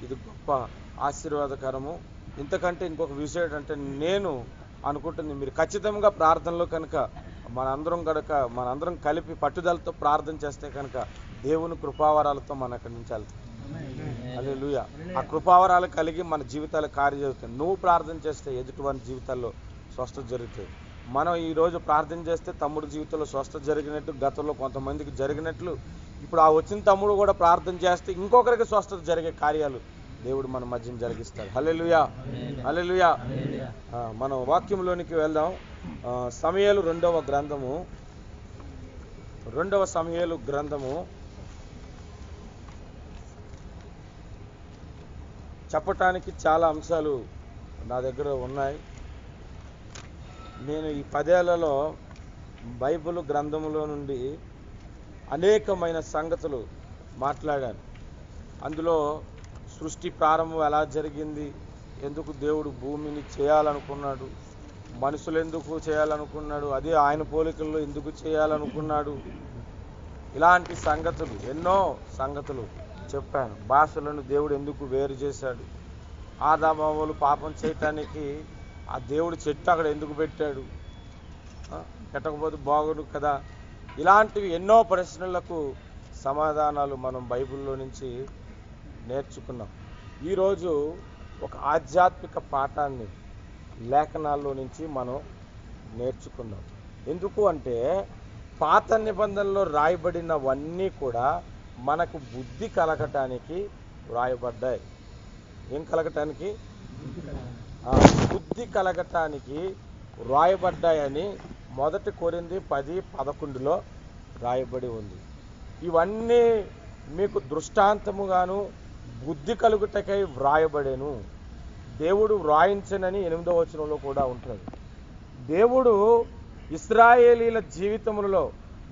ఇది గొప్ప ఆశీర్వాదకరము. ఇంతకంటే ఇంకొక విషయం ఏంటంటే నేను అనుకుంటుంది, మీరు ఖచ్చితంగా ప్రార్థనలో కనుక మనందరం కలిపి పట్టుదలతో ప్రార్థన చేస్తే కనుక దేవుని కృపావరాలతో మన అక్కడి నుంచి వెళ్తాం. హల్లెలూయా. ఆ కృపావరాలు కలిగి మన జీవితాలు కార్యం జరుగుతాయి. నువ్వు ప్రార్థన చేస్తే ఎదుటివారి జీవితాల్లో స్వస్థత జరుగుతుంది. మనం ఈరోజు ప్రార్థన చేస్తే తమ్ముడు జీవితంలో స్వస్థత జరిగినట్టు, గతంలో కొంతమందికి జరిగినట్లు, ఇప్పుడు ఆ వచ్చిన తమ్ముడు కూడా ప్రార్థన చేస్తే ఇంకొకరికి స్వస్థత జరిగే కార్యాలు దేవుడు మన మధ్యన జరిగిస్తాడు. హల్లెలూయా, హల్లెలూయా. మనం వాక్యంలోనికి వెళ్దాం. సమూయేలు రెండవ సమూయేలు గ్రంథము చెప్పటానికి చాలా అంశాలు నా దగ్గర ఉన్నాయి. నేను ఈ 10 ఏళ్లలో బైబిల్ గ్రంథములో నుండి అనేకమైన సంగతులు మాట్లాడాను. అందులో సృష్టి ప్రారంభం ఎలా జరిగింది, ఎందుకు దేవుడు భూమిని చేయాలనుకున్నాడు, మనుషులు ఎందుకు చేయాలనుకున్నాడు, అదే ఆయన పోలికల్లో ఎందుకు చేయాలనుకున్నాడు, ఇలాంటి సంగతులు, ఎన్నో సంగతులు చెప్పాను. భాషలను దేవుడు ఎందుకు వేరు చేశాడు, ఆదామవ్వలు పాపం చేయటానికి ఆ దేవుడు చెట్టు అక్కడ ఎందుకు పెట్టాడు, పెట్టకపోతే బాగుండు కదా. ఇలాంటివి ఎన్నో ప్రశ్నలకు సమాధానాలు మనం బైబిల్లో నుంచి నేర్చుకున్నాం. ఈరోజు ఒక ఆధ్యాత్మిక పాఠాన్ని లేఖనాల్లో నుంచి మనం నేర్చుకున్నాం. ఎందుకు అంటే పాత నిబంధనలో రాయబడినవన్నీ కూడా మనకు బుద్ధి కలగటానికి వ్రాయబడ్డాయి. ఏం కలగటానికి? బుద్ధి కలగటానికి వ్రాయబడ్డాయని 1 కొరింథీ 10:11 రాయబడి ఉంది. ఇవన్నీ మీకు దృష్టాంతముగాను బుద్ధి కలుగుటకై వ్రాయబడేను. దేవుడు వ్రాయించనని 8వ వచనంలో కూడా ఉంటుంది. దేవుడు ఇశ్రాయేలీల జీవితములలో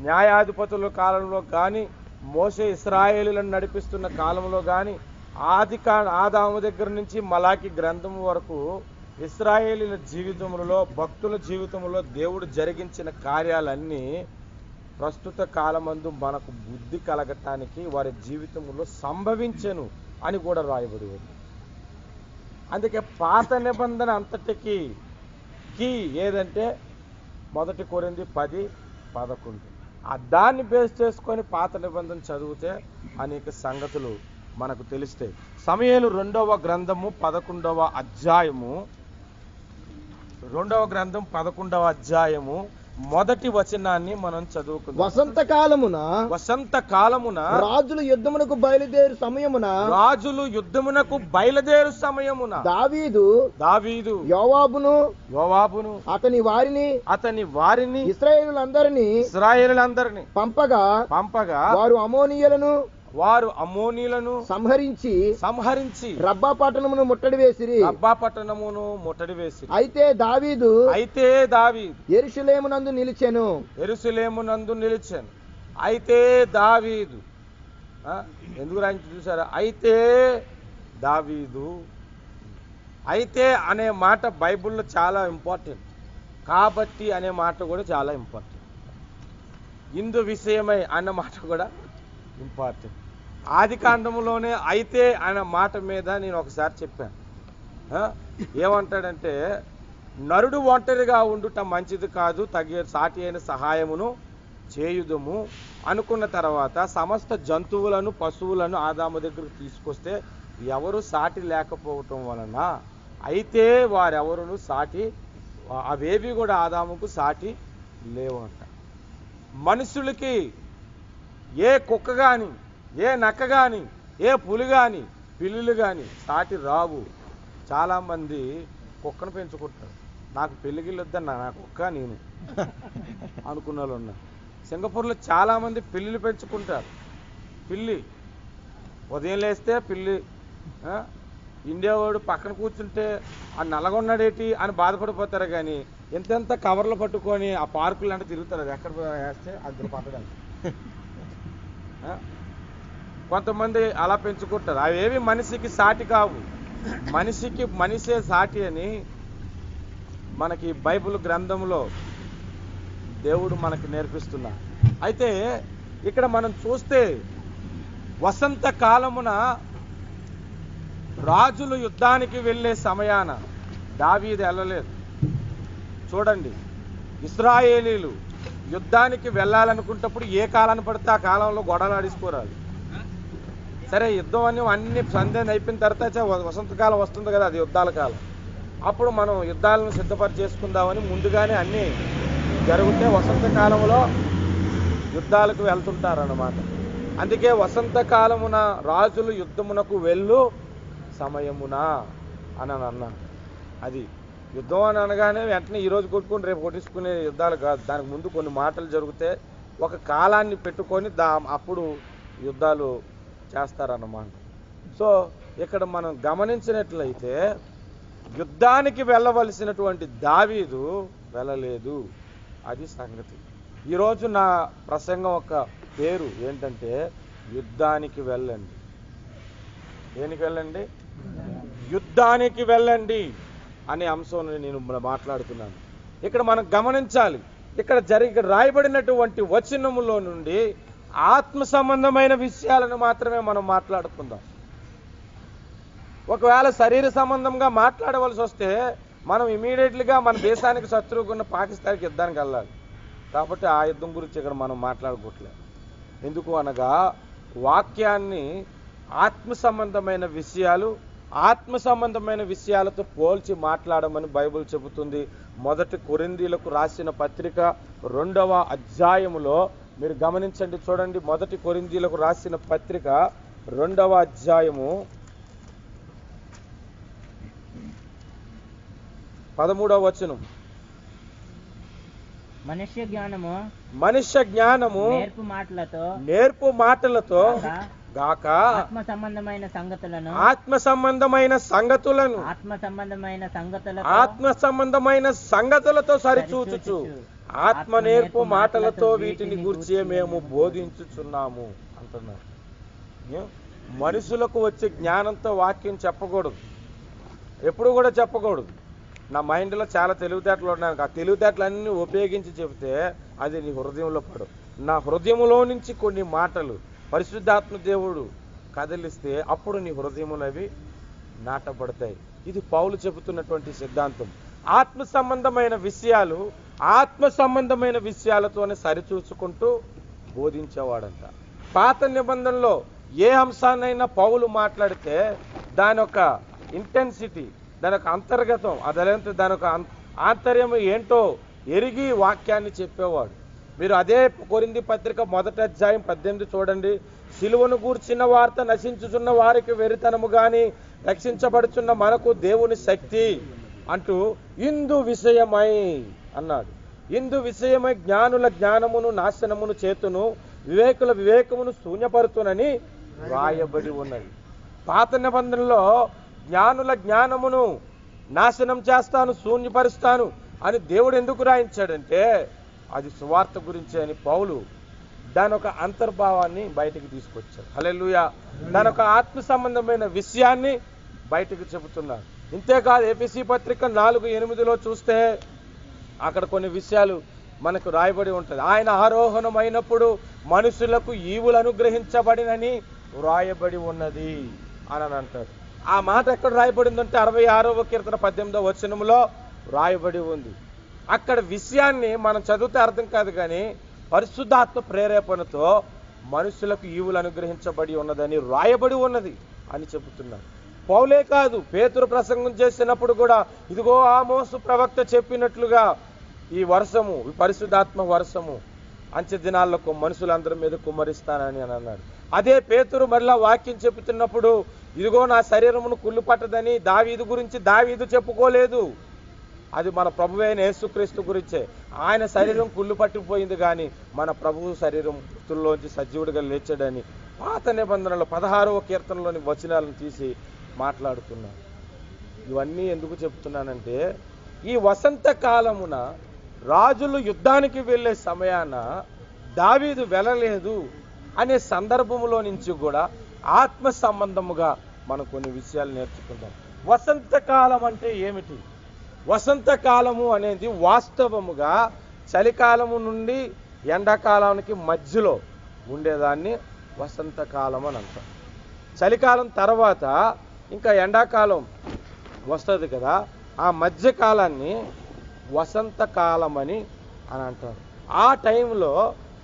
న్యాయాధిపతుల కాలంలో కానీ, మోషే ఇశ్రాయేలీలను నడిపిస్తున్న కాలంలో కానీ, ఆదాము దగ్గర నుంచి మలాకి గ్రంథం వరకు ఇశ్రాయేలీల జీవితంలో, భక్తుల జీవితంలో దేవుడు జరిగించిన కార్యాలన్నీ ప్రస్తుత కాలమందు మనకు బుద్ధి కలగటానికి వారి జీవితంలో సంభవించెను అని కూడా రాయబడి ఉంది. అందుకే పాత నిబంధన అంతటికి ఏదంటే 1 కొరింథీ 10:11. దాన్ని బేస్ చేసుకొని పాత నిబంధన చదివితే అనేక సంగతులు మనకు తెలుస్తాయి. సమూయేలు 2వ గ్రంథము 11వ అధ్యాయము, 2వ గ్రంథం 11వ అధ్యాయము మొదటి వచనాన్ని మనం చదువుకుందాం. వసంత కాలమున రాజులు యుద్ధమునకు బయలుదేరు సమయమున దావీదు యోవాబును అతని వారిని ఇశ్రాయేలులందరినీ పంపగా వారు అమ్మోనీయులను సంహరించి రబ్బా పట్టణమును ముట్టడి వేసిరి. అయితే దావీదు యెరూషలేమునందు నిలిచెను. అయితే దావీదు ఎందుకు రాయించి చూసారా? అయితే దావీదు, అయితే అనే మాట బైబిల్లో చాలా ఇంపార్టెంట్. కాబట్టి అనే మాట కూడా చాలా ఇంపార్టెంట్. ఇందు విషయమై అన్న మాట కూడా ఇంపార్టెంట్. ఆది కాండములోనే అయితే అనే మాట మీద నేను ఒకసారి చెప్పాను. ఏమంటాడంటే, నరుడు ఒంటరిగా ఉండుట మంచిది కాదు, సాటి అయిన సహాయమును చేయుదుము అనుకున్న తర్వాత సమస్త జంతువులను, పశువులను ఆదాము దగ్గరకు తీసుకొస్తే ఎవరు సాటి లేకపోవటం వలన, అయితే వారెవరును అవేవి కూడా ఆదాముకు సాటి లేవంట. మనుషులకి ఏ కుక్క కానీ, ఏ నక్క కానీ, ఏ పులి కానీ, పిల్లులు కానీ సాటి రావు. చాలామంది కుక్కను పెంచుకుంటారు. నాకు పెళ్ళిగిళ్ళు వద్దన్నా, నా కుక్క నేను అనుకున్న వాళ్ళు ఉన్నారు. సింగపూర్లో చాలామంది పిల్లులు పెంచుకుంటారు. పిల్లి ఉదయం లేస్తే పిల్లి, ఇండియా వాడు పక్కన కూర్చుంటే ఆ నల్లగొన్నాడేటి అని బాధపడిపోతారు. కానీ ఎంతెంత కవర్లు పట్టుకొని ఆ పార్కులు అంటే తిరుగుతారు. అది ఎక్కడ వేస్తే అది పట్టడానికి. కొంతమంది అలా పెంచుకుంటారు. అవేవి మనిషికి సాటి కావు. మనిషే సాటి అని మనకి బైబిల్ గ్రంథంలో దేవుడు మనకి నేర్పిస్తున్నారు. అయితే ఇక్కడ మనం చూస్తే వసంత కాలమున రాజులు యుద్ధానికి వెళ్ళే సమయాన దావీదు వెళ్ళలేదు. చూడండి, ఇశ్రాయేలీలు యుద్ధానికి వెళ్ళాలనుకున్నప్పుడు ఏ కాలాన్ని పడితే ఆ కాలంలో గొడవలు ఆడిసిపోరాదు. సరే, యుద్ధం అన్ని సంధ్యం అయిపోయిన తర్వాత వసంతకాలం వస్తుంది కదా, అది యుద్ధాల కాలం. అప్పుడు మనం యుద్ధాలను సిద్ధపరి చేసుకుందామని ముందుగానే అన్నీ జరిగితే వసంతకాలంలో యుద్ధాలకు వెళ్తుంటారన్నమాట. అందుకే వసంతకాలమున రాజులు యుద్ధమునకు వెళ్ళు సమయమున అని అన్నాను. అది యుద్ధం అని అనగానే వెంటనే ఈరోజు కొట్టుకుని రేపు కొట్టించుకునే యుద్ధాలు కాదు. దానికి ముందు కొన్ని మాటలు జరిగితే ఒక కాలాన్ని పెట్టుకొని అప్పుడు యుద్ధాలు చేస్తారన్నమాట. సో ఇక్కడ మనం గమనించినట్లయితే యుద్ధానికి వెళ్ళవలసినటువంటి దావీదు వెళ్ళలేదు. అది సంగతి. ఈరోజు నా ప్రసంగం ఒక పేరు ఏంటంటే యుద్ధానికి వెళ్ళండి. దేనికి వెళ్ళండి? యుద్ధానికి వెళ్ళండి అనే అంశం నేను మాట్లాడుతున్నాను. ఇక్కడ మనం గమనించాలి, ఇక్కడ రాయబడినటువంటి వచనములో నుండి ఆత్మ సంబంధమైన విషయాలను మాత్రమే మనం మాట్లాడుకుందాం. ఒకవేళ శరీర సంబంధంగా మాట్లాడవలసి వస్తే మనం ఇమీడియట్లీగా మన దేశానికి శత్రువుకున్న పాకిస్తాన్కి యుద్ధానికి వెళ్ళాలి. కాబట్టి ఆ యుద్ధం గురించి ఇక్కడ మనం మాట్లాడుకోవట్లేదు. ఎందుకు అనగా వాక్యాన్ని ఆత్మ సంబంధమైన విషయాలతో పోల్చి మాట్లాడమని బైబిల్ చెబుతుంది. 1 కొరింథీయులకు రాసిన పత్రిక 2వ అధ్యాయములో మీరు గమనించండి, చూడండి. 1 కొరింథీయులకు రాసిన పత్రిక 2వ అధ్యాయము 13వ వచనం. మనుష్య జ్ఞానము నేర్పు మాటలతో గాక ఆత్మ సంబంధమైన సంగతులతో సరిచూచుచు ఆత్మ నేర్పు మాటలతో వీటిని గురించి మేము బోధించుచున్నాము అంటున్నారు. మనుషులకు వచ్చే జ్ఞానంతో వాక్యం చెప్పకూడదు, ఎప్పుడు కూడా చెప్పకూడదు. నా మైండ్లో చాలా తెలివితేటలు ఉన్నాయి, ఆ తెలివితేటలన్నీ ఉపయోగించి చెబితే అది నీ హృదయంలో పడవు. నా హృదయంలో నుంచి కొన్ని మాటలు పరిశుద్ధాత్మ దేవుడు కదిలిస్తే అప్పుడు నీ హృదయములు అవి నాటపడతాయి. ఇది పౌలు చెబుతున్నటువంటి సిద్ధాంతం. ఆత్మ సంబంధమైన విషయాలతోనే సరిచూసుకుంటూ బోధించేవాడంట. పాత నిబంధనలో ఏ అంశాన్నైనా పౌలు మాట్లాడితే దాని యొక్క ఇంటెన్సిటీ, దాని యొక్క అంతర్గతం, అదంతా దాని యొక్క ఆంతర్యం ఏంటో ఎరిగి వాక్యాన్ని చెప్పేవాడు. మీరు అదే కొరింథీ పత్రిక 1వ అధ్యాయం 18 చూడండి. సిలువను గూర్చిన వార్త నశించుచున్న వారికి వెరితనము గాని రక్షించబడుచున్న మనకు దేవుని శక్తి అంటూ ఇందు విషయమై అన్నాడు. ఇందు విషయమై జ్ఞానుల జ్ఞానమును నాశనమును చేతును, వివేకుల వివేకమును శూన్యపరుతునని రాయబడి ఉన్నది. పాత నిబంధనలో జ్ఞానుల జ్ఞానమును నాశనం చేస్తాను, శూన్యపరుస్తాను అని దేవుడు ఎందుకు రాయించాడంటే అది సువార్త గురించి అని పౌలు దాని ఒక అంతర్భావాన్ని బయటికి తీసుకొచ్చాడు. హల్లెలూయా. దాని ఒక ఆత్మ సంబంధమైన విషయాన్ని బయటకు చెబుతున్నారు. ఇంతేకాదు ఎఫెసీ పత్రిక 4:8 చూస్తే అక్కడ కొన్ని విషయాలు మనకు రాయబడి ఉంటుంది. ఆయన ఆరోహణమైనప్పుడు మనుషులకు ఈవులు అనుగ్రహించబడినని రాయబడి ఉన్నది అని అంటాడు. ఆ మాట ఎక్కడ రాయబడిందంటే 66వ కీర్తన 18వ వచనంలో రాయబడి ఉంది. అక్కడ విషయాన్ని మనం చదివితే అర్థం కాదు, కానీ పరిశుద్ధాత్మ ప్రేరేపణతో మనుషులకు ఈవులు అనుగ్రహించబడి ఉన్నదని రాయబడి ఉన్నది అని చెబుతున్నారు. పౌలే కాదు, పేతురు ప్రసంగం చేసినప్పుడు కూడా ఇదిగో ఆమోసు ప్రవక్త చెప్పినట్లుగా ఈ వర్షము, ఈ పరిశుద్ధాత్మ వర్షము అంచె దినాల్లో మనుషులందరి మీద కుమ్మరిస్తానని అని అన్నాడు. అదే పేతురు మరలా వాక్యం చెబుతున్నప్పుడు ఇదిగో నా శరీరమును కుళ్ళు పట్టదని దావీదు గురించి దావీదు చెప్పుకోలేదు. అది మన ప్రభువైన యేసుక్రీస్తు గురించే. ఆయన శరీరం కుళ్ళు పట్టిపోయింది, కానీ మన ప్రభువు శరీరం మృతుల్లోంచి సజీవుడిగా లేచాడని పాత నిబంధనలో 16వ కీర్తనలోని వచనాలను తీసి మాట్లాడుతున్నాను. ఇవన్నీ ఎందుకు చెప్తున్నానంటే ఈ వసంత కాలమున రాజులు యుద్ధానికి వెళ్ళే సమయాన దావీదు వెళ్ళలేదు అనే సందర్భంలో నుంచి కూడా ఆత్మ సంబంధముగా మనం కొన్ని విషయాలు నేర్చుకుంటాం. వసంత కాలం అంటే ఏమిటి? వసంత కాలము అనేది వాస్తవముగా చలికాలము నుండి ఎండాకాలానికి మధ్యలో ఉండేదాన్ని వసంతకాలం అని అంటాం. చలికాలం తర్వాత ఇంకా ఎండాకాలం వస్తుంది కదా, ఆ మధ్యకాలాన్ని వసంతకాలం అని అంటారు. ఆ టైంలో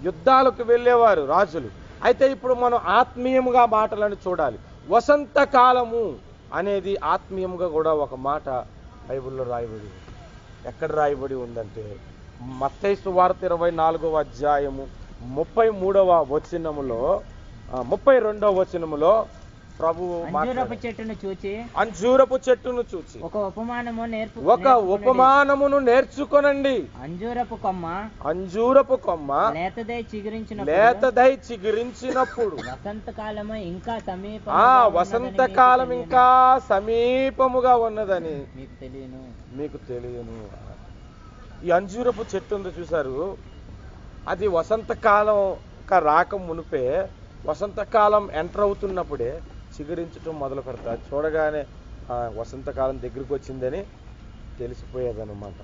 యుద్ధాలకు వెళ్ళేవారు రాజులు. అయితే ఇప్పుడు మనం ఆత్మీయంగా మాటలను చూడాలి. వసంతకాలము అనేది ఆత్మీయంగా కూడా ఒక మాట బైబిల్లో రాయబడి ఉంది. ఎక్కడ రాయబడి ఉందంటే మత్తయి సువార్త 24వ అధ్యాయము 33వ వచనములో 32వ వచనములో ప్రభువు అంజూరపు చెట్టును చూచి ఒక ఉపమానమును నేర్చుకొనండి. అంజూరపు కొమ్మ లేతదై చిగురించినప్పుడు వసంతకాలం ఇంకా సమీపముగా ఉన్నదని మీకు తెలియను. ఈ అంజూరపు చెట్టు ఉందో చూసారు, అది వసంతకాలం రాక మునిపే, వసంతకాలం ఎంటర్ అవుతున్నప్పుడే చిగురించడం మొదలు పెడతారు. చూడగానే వసంతకాలం దగ్గరికి వచ్చిందని తెలిసిపోయేదన్నమాట.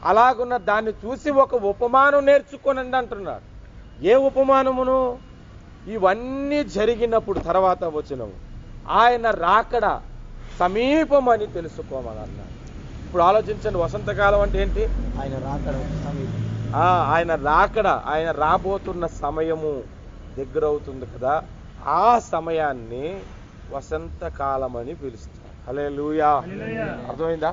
అలాగున్న దాన్ని చూసి ఒక ఉపమానం నేర్చుకోనండి అంటున్నాడు. ఏ ఉపమానమును? ఇవన్నీ జరిగినప్పుడు తర్వాత వచనము ఆయన రాకడ సమీపమని తెలుసుకోమని అన్నాడు. ఇప్పుడు ఆలోచించండి, వసంతకాలం అంటే ఏంటి? ఆయన రాకడ సమీపం. ఆయన రాకడ, ఆయన రాబోతున్న సమయము దగ్గర అవుతుంది కదా, ఆ సమయాన్ని వసంతకాలం అని పిలుస్తారు. హల్లెలూయా, అర్థమైందా?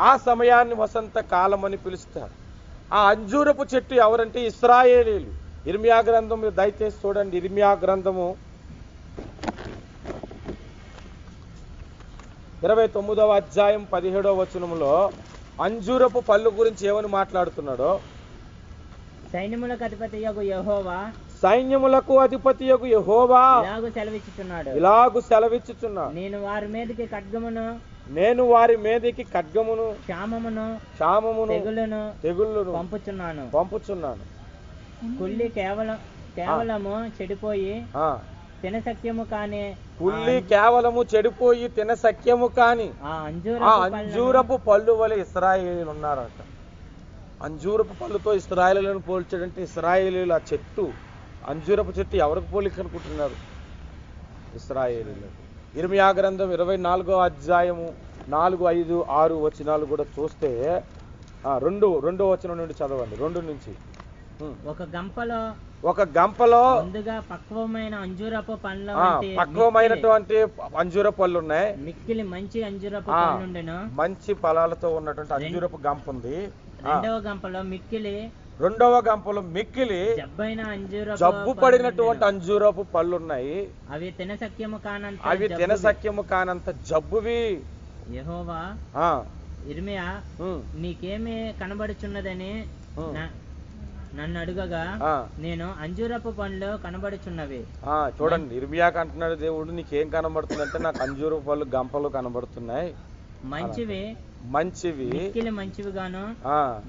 ఆ సమయాన్ని వసంతకాలం అని పిలుస్తారు. ఆ అంజూరపు చెట్టు ఎవరంటే ఇశ్రాయేలీలు. ఇర్మియా గ్రంథం మీరు దయచేసి చూడండి. ఇర్మియా గ్రంథము 29వ అధ్యాయం 17వ వచనములో అంజూరపు పళ్ళు గురించి ఏమని మాట్లాడుతున్నాడో, సైన్యములకు అధిపతియగు యెహోవా ఇలాగు సెలవిచ్చుచున్నాడు, నేను వారి మీదకి ఖడ్గమును క్షామమును తెగుళ్ళను పంపుచున్నాను. కుళ్ళి కేవలము చెడిపోయి తినసఖ్యము కాని ఆ అంజూరపు పళ్ళు వలె ఇశ్రాయేలీలు ఉన్నారట. అంజూరపు పళ్ళుతో ఇశ్రాయేలీలను పోల్చాడంటే ఇశ్రాయేలీలు ఆ చెట్టు, అంజూరపు చెట్టు ఎవరికి పోలిక అనుకుంటున్నారు? ఇశ్రాయేలీలకు. ఇర్మియా గ్రంథం 24వ అధ్యాయము 4, 5, 6 వచనాలు కూడా చూస్తే రెండో వచనం నుండి చదవండి. 2 నుంచి. ఒక గంపలో ముందుగా పక్వమైనటువంటి అంజూరపు పళ్ళు ఉన్నాయి. మిక్కిలి మంచి అంజూరపు పళ్ళుండెను. మంచి ఫలాలతో ఉన్నటువంటి అంజూరపు గంప ఉంది. రెండవ గంపలో మిక్కిలి జబ్బు పడినటువంటి అంజూరపు పళ్ళు ఉన్నాయి. అవి తినసఖ్యము కానంత జబ్బువి. యెహోవా ఇర్మియా నీకేమి కనబడుచున్నదని నన్ను అడుగగా నేను అంజూరపు పండ్లు కనబడుచున్నవి. చూడండి, ఇర్మియాకి అంటున్నాడు దేవుడు, నీకేం కనబడుతుందంటే నాకు అంజూరపు పళ్ళు గంపలు కనబడుతున్నాయి. మంచివి మిక్కిలి మంచివి గాను,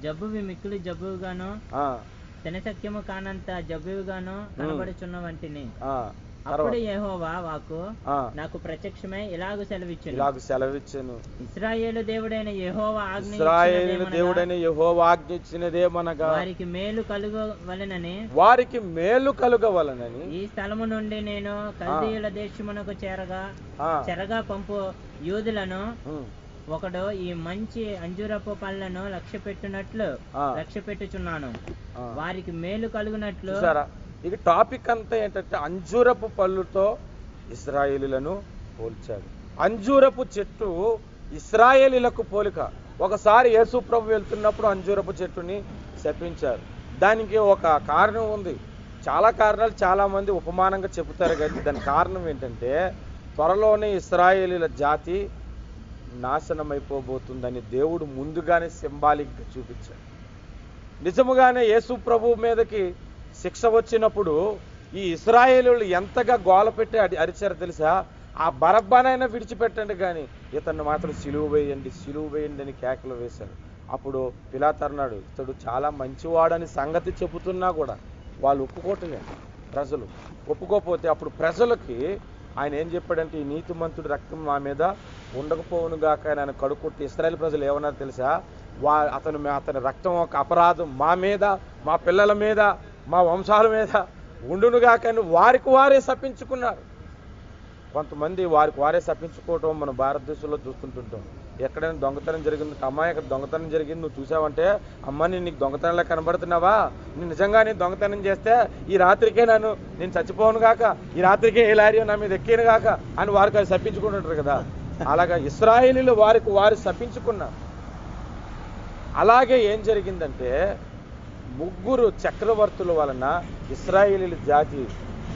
జబ్బువి మిక్కిలి జబ్బువి గాను, తినసఖ్యము కానంత జబ్బువి గాను కనబడుచున్న వంటిని. అప్పుడు యెహోవా వాక్కు నాకు ప్రత్యక్షమై ఇలాగు సెలవిచ్చెను. ఇశ్రాయేలు దేవుడైన యెహోవా ఆజ్ఞించినదేమనగా వారికి మేలు కలుగవలనని ఈ స్థలము నుండి నేను కల్దీయుల దేశమునకు చెరగా పంపు యూదులను ఒకడు ఈ మంచి అంజూరపు పళ్ళను లక్ష్య పెట్టుచున్నాను. వారికి మేలు కలుగునట్లు. ఇక టాపిక్ అంతా ఏంటంటే అంజూరపు పళ్ళుతో ఇశ్రాయేలీలను పోల్చాడు. అంజూరపు చెట్టు ఇశ్రాయేలీలకు పోలిక. ఒకసారి యేసు ప్రభు వెళ్తున్నప్పుడు అంజూరపు చెట్టుని శపించారు. దానికి ఒక కారణం ఉంది. చాలా కారణాలు చాలా మంది ఉపమానంగా చెబుతారు, కానీ దాని కారణం ఏంటంటే త్వరలోనే ఇశ్రాయేలీల జాతి నాశనమైపోబోతుందని దేవుడు ముందుగానే సింబాలిక్గా చూపించాడు. నిజముగానే యేసు ప్రభు మీదకి శిక్ష వచ్చినప్పుడు ఈ ఇశ్రాయేలీయులు ఎంతగా గోల పెట్టి అరిచారు తెలుసా? ఆ బరబ్బనైనా విడిచిపెట్టండి, కానీ ఇతన్ని మాత్రం సిలువ వేయండి అని కేకలు వేశారు. అప్పుడు పిలాతు అన్నాడు, ఇతడు చాలా మంచివాడని సంగతి చెబుతున్నా కూడా వాళ్ళు ప్రజలు ఒప్పుకోపోతే అప్పుడు ప్రజలకి ఆయన ఏం చెప్పాడంటే, ఈ నీతిమంతుడి రక్తం మా మీద ఉండకపోవునుగాక ఆయన కడుక్కొట్టి ఇశ్రాయేలు ప్రజలు ఏమన్నారు తెలుసా? అతని రక్తం ఒక అపరాధం మా మీద, మా పిల్లల మీద, మా వంశాల మీద ఉండునుగాక అని వారికి వారే శపించుకున్నారు. కొంతమంది వారికి వారే శపించుకోవటం మన భారతదేశంలో చూస్తుంటుంటాం. ఎక్కడైనా దొంగతనం జరిగింది, అమ్మాయి ఇక్కడ దొంగతనం జరిగింది, నువ్వు చూసావంటే అమ్మ నేను నీకు దొంగతనంలా కనబడుతున్నావా, నేను నిజంగా నేను దొంగతనం చేస్తే ఈ రాత్రికే నేను చచ్చిపోను గాక, ఈ రాత్రికే ఏ లారీ నా మీద ఎక్కిను గాక అని వారికి అది శపించుకుంటుంటారు కదా. అలాగా ఇశ్రాయేలీలు వారికి వారు శపించుకున్నారు. అలాగే ఏం జరిగిందంటే 3 చక్రవర్తుల వలన ఇశ్రాయేలీల జాతి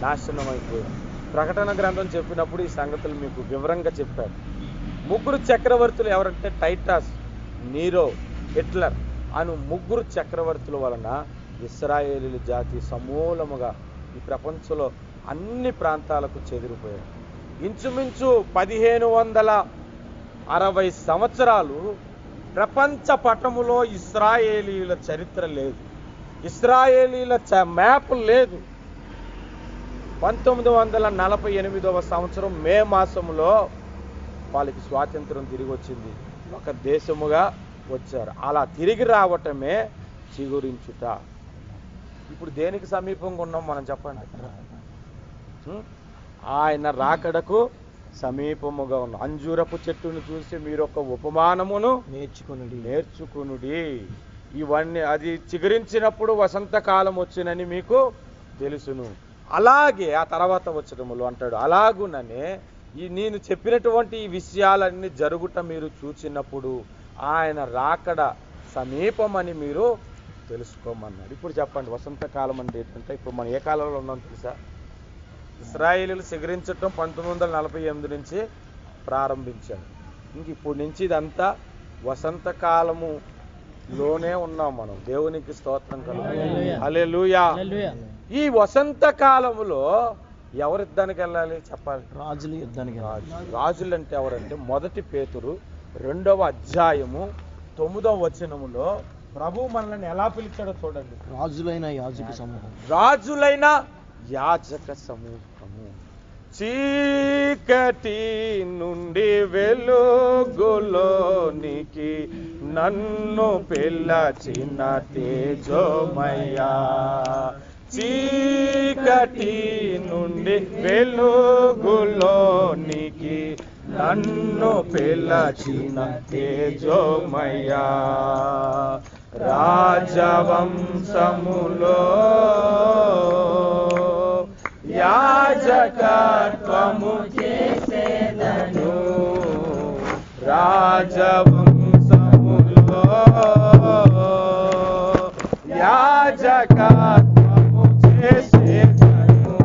నాశనం అయిపోయింది. ప్రకటన గ్రంథం చెప్పినప్పుడు ఈ సంగతులు మీకు వివరంగా చెప్పారు. 3 చక్రవర్తులు ఎవరంటే టైటస్, నీరో, హిట్లర్ అను 3 చక్రవర్తుల వలన ఇశ్రాయేలీల జాతి సమూలముగా ఈ ప్రపంచంలో అన్ని ప్రాంతాలకు చెదిరిపోయారు. ఇంచుమించు 1560 సంవత్సరాలు ప్రపంచ పటములో ఇశ్రాయేలీల చరిత్ర లేదు, ఇశ్రాయేలీల మ్యాప్ లేదు. 1948వ సంవత్సరం మే మాసంలో వాళ్ళకి స్వాతంత్రం తిరిగి వచ్చింది, ఒక దేశముగా వచ్చారు. అలా తిరిగి రావటమే చిగురించుట. ఇప్పుడు దేనికి సమీపంగా ఉన్నాం మనం చెప్పండి? ఆయన రాకడకు సమీపముగా ఉన్నాం. అంజూరపు చెట్టును చూసి మీరు ఒక ఉపమానమును నేర్చుకునుడి. ఇవన్నీ అది చిగురించినప్పుడు వసంతకాలం వచ్చినని మీకు తెలుసును. అలాగే ఆ తర్వాత వచ్చడములు అంటాడు, అలాగుననే నేను చెప్పినటువంటి ఈ విషయాలన్నీ జరుగుట మీరు చూచినప్పుడు ఆయన రాకడ సమీపమని మీరు తెలుసుకోమన్నాడు. ఇప్పుడు చెప్పండి, వసంతకాలం అంటే ఏంటంటే ఇప్పుడు మనం ఏ కాలంలో ఉన్నాం తెలుసా? ఇశ్రాయేలీలు చిగురించటం 1948 నుంచి ప్రారంభించాడు. ఇంక ఇప్పుడు నుంచి ఇదంతా వసంతకాలములోనే ఉన్నాం మనం. దేవునికి స్తోత్రం కలుగును. హల్లెలూయా. ఈ వసంత కాలములో ఎవరు యుద్ధానికి వెళ్ళాలి చెప్పాలి? రాజులు యుద్ధానికి. రాజులు అంటే ఎవరంటే 1 పేతురు 2వ అధ్యాయము 9వ వచనములో ప్రభు మనల్ని ఎలా పిలిచాడో చూడండి. రాజులైన యాజక సమూహం, రాజులైన యాజక సమూహము, చీకటి నుండి వెలుగులోనికి నన్ను పిలచిన తేజోమయ్యా, చీకటి నుండి వెలుగులోనికి నన్ను పిలచిన తేజోమయ్యా, రాజవంశములో యాజకత్వము చేసేదను, రాజవంశములో యాజకత్వము చేసేదను,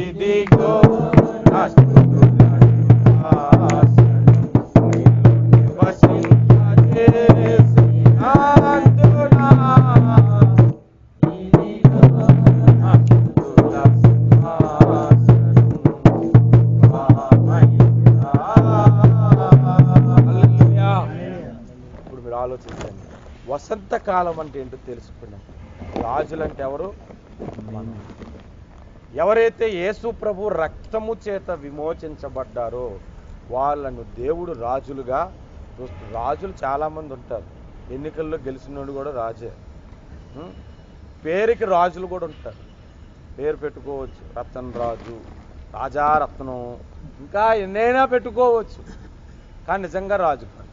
ఇదిగో ఆలోచించండి. వసంతకాలం అంటే ఏంటో తెలుసుకున్నాం. రాజులంటే ఎవరు? మనం. ఎవరైతే యేసు ప్రభు రక్తము చేత విమోచించబడ్డారో వాళ్ళను దేవుడు రాజులుగా చూస్తారు. రాజులు చాలామంది ఉంటారు. ఎన్నికల్లో గెలిచినోడు కూడా రాజే. పేరుకి రాజులు కూడా ఉంటారు. పేరు పెట్టుకోవచ్చు, రతన్ రాజు, రాజారత్నం, ఇంకా ఎన్నైనా పెట్టుకోవచ్చు, కానీ నిజంగా రాజు కాదు.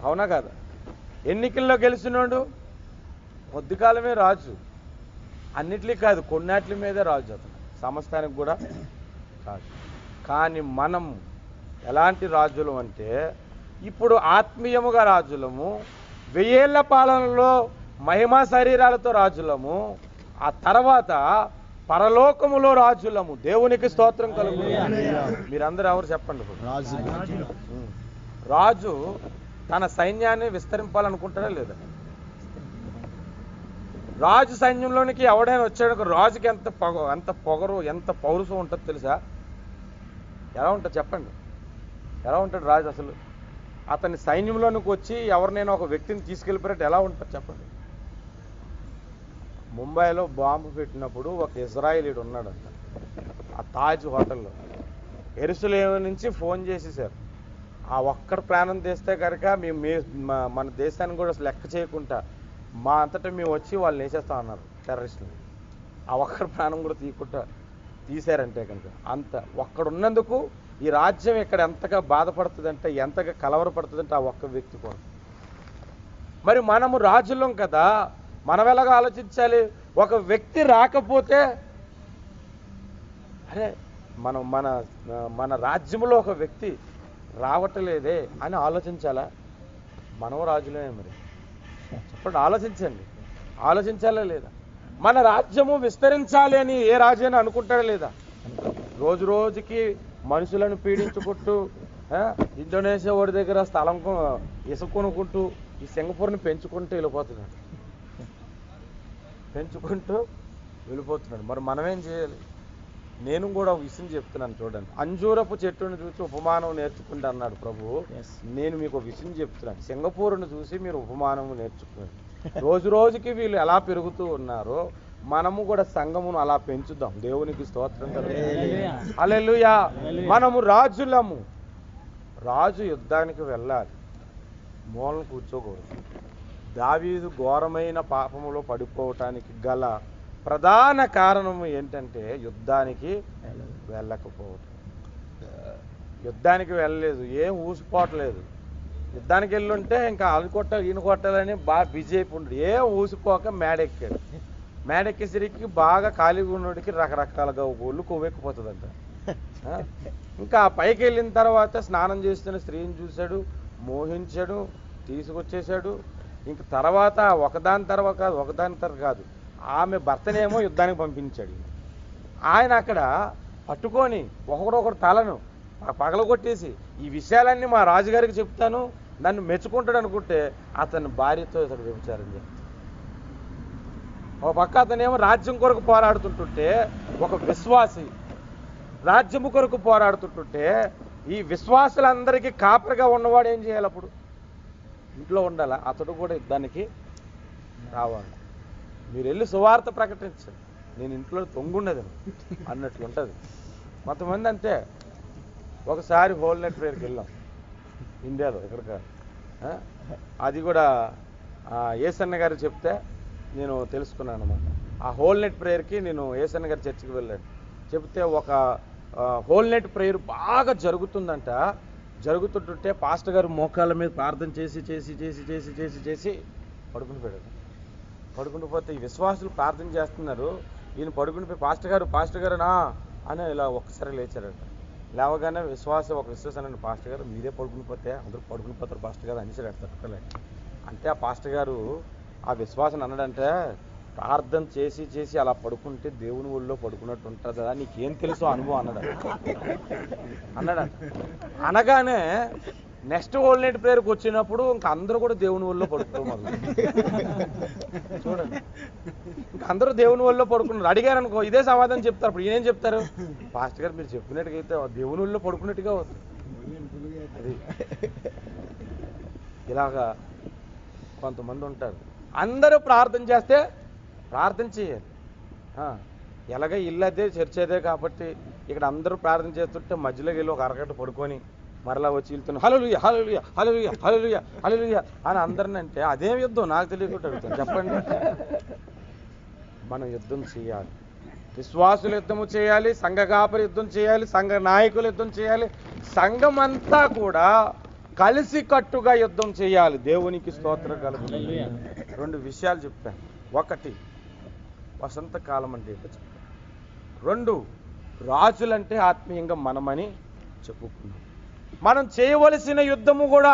అవునా కాదా? ఎన్నికల్లో గెలిచినోడు కొద్ది కాలమే రాజు, అన్నిటికీ కాదు కొన్నిటి మీదే రాజు, అతను సమస్తానికి కూడా రాజు. కానీ మనం ఎలాంటి రాజులు అంటే ఇప్పుడు ఆత్మీయముగా రాజులము, 1000 ఏళ్ల పాలనలో మహిమా శరీరాలతో రాజులము, ఆ తర్వాత పరలోకములో రాజులము. దేవునికి స్తోత్రం కలుగు. మీరందరూ ఎవరు చెప్పండి? రాజు తన సైన్యాన్ని విస్తరింపాలనుకుంటాడా లేదా? రాజు సైన్యంలోనికి ఎవడైనా వచ్చాడు, రాజుకి ఎంత పొగరు, ఎంత పౌరుషం ఉంటుంది తెలుసా? ఎలా ఉంటుంది చెప్పండి? ఎలా ఉంటాడు రాజు అసలు? అతని సైన్యంలోనికి వచ్చి ఎవరినైనా ఒక వ్యక్తిని తీసుకెళ్ళిపోయినట్టు ఎలా ఉంటుంది చెప్పండి? ముంబైలో బాంబు పెట్టినప్పుడు ఒక ఇజ్రాయేలీడు ఉన్నాడంట. ఆ తాజ్ హోటల్లో యెరూషలేము నుంచి ఫోన్ చేసేసారు, ఆ ఒక్కడ ప్రాణం తీస్తే కనుక మన దేశాన్ని కూడా అసలు లెక్క చేయకుండా మా అంతటా మేము వచ్చి వాళ్ళు వేసేస్తాం అన్నారు టెర్రరిస్టులు. ఆ ఒక్కడి ప్రాణం కూడా తీయకుండా తీశారంటే కనుక అంత ఒక్కడున్నందుకు ఈ రాజ్యం ఇక్కడ ఎంతగా బాధపడుతుందంటే, ఎంతగా కలవరపడుతుందంటే ఆ ఒక్క వ్యక్తి కూడా. మరి మనము రాజులం కదా, మనం ఎలాగ ఆలోచించాలి? ఒక వ్యక్తి రాకపోతే అరే మనం మన రాజ్యంలో ఒక వ్యక్తి రావట్లేదే అని ఆలోచించాలా? మనం రాజులే మరి, చెప్పండి, ఆలోచించండి. ఆలోచించాలా లేదా? మన రాజ్యము విస్తరించాలి అని ఏ రాజు అయినా అనుకుంటాడా లేదా? రోజు రోజుకి మనుషులను పీడించుకుంటూ ఇండోనేషియా వాడి దగ్గర స్థలం ఇసుకొనుకుంటూ ఈ సింగపూర్ని పెంచుకుంటూ వెళ్ళిపోతున్నాడు, మరి మనమేం చేయాలి? నేను కూడా ఒక విషయం చెప్తున్నాను చూడండి. అంజూరపు చెట్టును చూసి ఉపమానం నేర్చుకుంటా అన్నాడు ప్రభువు. నేను మీకు ఒక విషయం చెప్తున్నాను, సింగపూర్ను చూసి మీరు ఉపమానం నేర్చుకోండి. రోజు రోజుకి వీళ్ళు ఎలా పెరుగుతూ ఉన్నారో మనము కూడా సంఘమును అలా పెంచుదాం. దేవునికి స్తోత్రం. హల్లెలూయా. మనము రాజులము. రాజు యుద్ధానికి వెళ్ళాలి, మూలను కూర్చోకూడదు. దావీదు ఘోరమైన పాపములో పడిపోవటానికి గల ప్రధాన కారణము ఏంటంటే యుద్ధానికి వెళ్ళకపోవటం. యుద్ధానికి వెళ్ళలేదు, ఏం ఊసిపోవట్లేదు. యుద్ధానికి వెళ్ళుంటే ఇంకా అది కొట్టాలి ఈయన కొట్టాలని బాగా బిజీ అయిపోయాడు. ఏం ఊసిపోక మేడెక్కాడు. మేడెక్కేసరికి బాగా ఖాళీగా ఉన్నోడికి రకరకాలుగా ఒళ్ళు కొవ్వెక్కిపోతుందంట. ఇంకా పైకి వెళ్ళిన తర్వాత స్నానం చేస్తున్న స్త్రీని చూశాడు, మోహించాడు, తీసుకొచ్చేశాడు. ఇంక తర్వాత ఒకదాని తర్వాత కాదు ఆమె భర్తనేమో యుద్ధానికి పంపించాడు. ఆయన అక్కడ పట్టుకొని ఒకడొకడు తలను పగలగొట్టేసి ఈ విషయాలన్నీ మా రాజుగారికి చెప్తాను, నన్ను మెచ్చుకుంటాడు అనుకుంటే అతని భార్యతో ఇతడు వ్యభిచారం చేస్తాడు. ఒక పక్క అతనేమో రాజ్యం కొరకు పోరాడుతుంటుంటే, ఒక విశ్వాసి రాజ్యము కొరకు పోరాడుతుంటుంటే, ఈ విశ్వాసులందరికీ కాపరిగా ఉన్నవాడు ఏం చేయాలి? అప్పుడు ఇంట్లో ఉండాలా? అతడు కూడా యుద్ధానికి రావాలి. మీరు వెళ్ళి సువార్త ప్రకటించండి, నేను ఇంట్లో తొంగుండేది అన్నట్లుంటుంది. కొంతమంది అంతే. ఒకసారి హోల్ నైట్ ప్రేయర్కి వెళ్ళాం ఇండియాలో, ఇక్కడ అది కూడా ఏసన్న గారు చెప్తే నేను తెలుసుకున్నాను అన్నమాట. ఆ హోల్ నైట్ ప్రేయర్కి నేను ఏసన్న గారి చర్చికి వెళ్ళాను. చెప్తే ఒక హోల్ నైట్ ప్రేయర్ బాగా జరుగుతుందంట. జరుగుతుంటుంటే పాస్టర్ గారు మోకాళ్ళ మీద ప్రార్థన చేసి చేసి చేసి చేసి చేసి చేసి పడుకుని పోయాడు. పడుకుని పోతే ఈ విశ్వాసులు ప్రార్థన చేస్తున్నారు, ఈయన పడుకుని పోయి పాస్టర్ గారునా అని ఇలా ఒక్కసారి లేచారట. లేవగానే ఒక విశ్వాసాన్ని పాస్టర్ గారు మీరే పడుకుని పోతే అందరూ పడుకుని పోతారు పాస్టర్ గారు అనేసి తట్టుకోలే. అంటే ఆ పాస్టర్ గారు ఆ విశ్వాసం అన్నాడంటే, ప్రార్థన చేసి చేసి అలా పడుకుంటే దేవుని ఊళ్ళో పడుకున్నట్టు ఉంటుందా, నీకేం తెలుసో అనుభవం అన్నాడు. అనగానే నెక్స్ట్ హోల్ నైట్ ప్రేయర్కి వచ్చినప్పుడు ఇంకా అందరూ కూడా దేవుని ఊళ్ళో పడుకోమన్నారు. చూడండి, ఇంకా అందరూ దేవుని ఊళ్ళో పడుకున్నారు. అడిగారు అనుకో ఇదే సమాధానం చెప్తారు. అప్పుడు ఈయనేం చెప్తారు? పాస్టర్ గారు మీరు చెప్పినట్టుగా అయితే దేవుని ఊళ్ళో పడుకున్నట్టుగా అవుతుంది. అది ఇలాగా కొంతమంది ఉంటారు. అందరూ ప్రార్థన చేస్తే ప్రార్థన చేయాలి. ఎలాగ ఇల్లు అదే చర్చ్ అదే కాబట్టి ఇక్కడ అందరూ ప్రార్థన చేస్తుంటే మధ్యలోకి వెళ్ళి ఒక అరగంట పడుకొని మరలా వచ్చి వెళ్తున్నా హల్లెలూయా హల్లెలూయా హల్లెలూయా హల్లెలూయా హల్లెలూయా అని అందరిని అంటే అదేం యుద్ధం నాకు తెలియకుండా అడుగుతాను. చెప్పండి. మనం యుద్ధం చేయాలి, విశ్వాసులు యుద్ధము చేయాలి, సంఘ కాపరి యుద్ధం చేయాలి, సంఘ నాయకులు యుద్ధం చేయాలి, సంఘం అంతా కూడా కలిసి కట్టుగా యుద్ధం చేయాలి. దేవునికి స్తోత్రం కలుగును. 2 విషయాలు చెప్పాను. 1 వసంతకాలం అంటే ఏంటో చెప్పాను. 2 రాజులంటే ఆత్మీయంగా మనమని చెప్పుకున్నాం. మనం చేయవలసిన యుద్ధము కూడా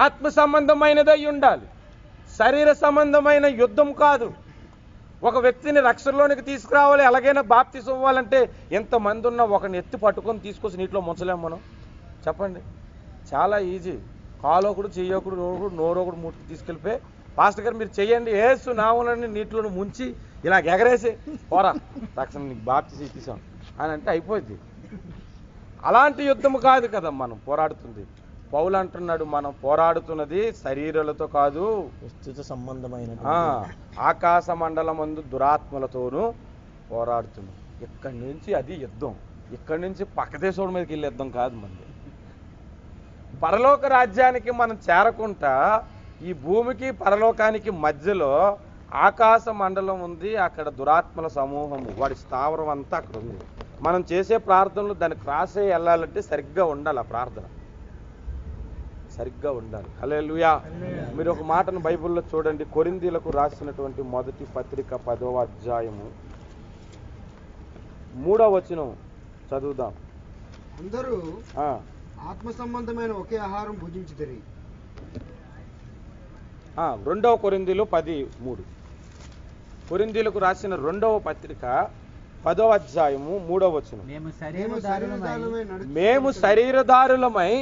ఆత్మ సంబంధమైనదై ఉండాలి, శరీర సంబంధమైన యుద్ధం కాదు. ఒక వ్యక్తిని రక్షణలోనికి తీసుకురావాలి, ఎలాగైనా బాప్తిసం ఇవ్వాలంటే ఎంతమంది ఉన్నా ఒకరిని ఎత్తి పట్టుకొని తీసుకొచ్చి నీటిలో ముంచలేము మనం. చెప్పండి, చాలా ఈజీ. కాలోకుడు చెయ్యొకడు నోరొకడు ముట్టుకు తీసుకెళ్ళిపోయి పాస్టర్ గారు మీరు చెయ్యండి, ఏసు నామలని నీటిలో ముంచి ఇలా ఎగరేసి పోరా రక్షణ నీకు బాప్తిసం ఇచ్చేసాం అని అంటే అయిపోద్ది. అలాంటి యుద్ధము కాదు కదా మనం పోరాడుతుంది. పౌలు అంటున్నాడు, మనం పోరాడుతున్నది శరీరాలతో కాదు, విస్తృత సంబంధమైన ఆకాశ మండలమందు దురాత్మలతోనూ పోరాడుతున్నాం. ఇక్కడి నుంచి అది యుద్ధం, ఇక్కడి నుంచి పక్క దేశం మీదకి వెళ్ళే యుద్ధం కాదు మంది. పరలోక రాజ్యానికి మనం చేరకుండా ఈ భూమికి పరలోకానికి మధ్యలో ఆకాశ మండలం ఉంది. అక్కడ దురాత్మల సమూహము, వాడి స్థావరం అంతా అక్కడ ఉంది. మనం చేసే ప్రార్థనలు దాన్ని క్రాసే వెళ్ళాలంటే సరిగ్గా ఉండాలి, ఆ ప్రార్థన సరిగ్గా ఉండాలి. హల్లెలూయా. మీరు ఒక మాటను బైబిల్లో చూడండి, కొరింథీయులకు రాసినటువంటి మొదటి పత్రిక 10వ అధ్యాయము 3వ వచనం చదువుదాం. అందరూ ఆత్మ సంబంధమైన ఒకే ఆహారం భుజించుదురు. 2వ కొరింథీయులు 10:3. కొరింథీయులకు రాసిన 2వ పత్రిక 10వ అధ్యాయము 3వ వచనం. మేము శరీరదారులమై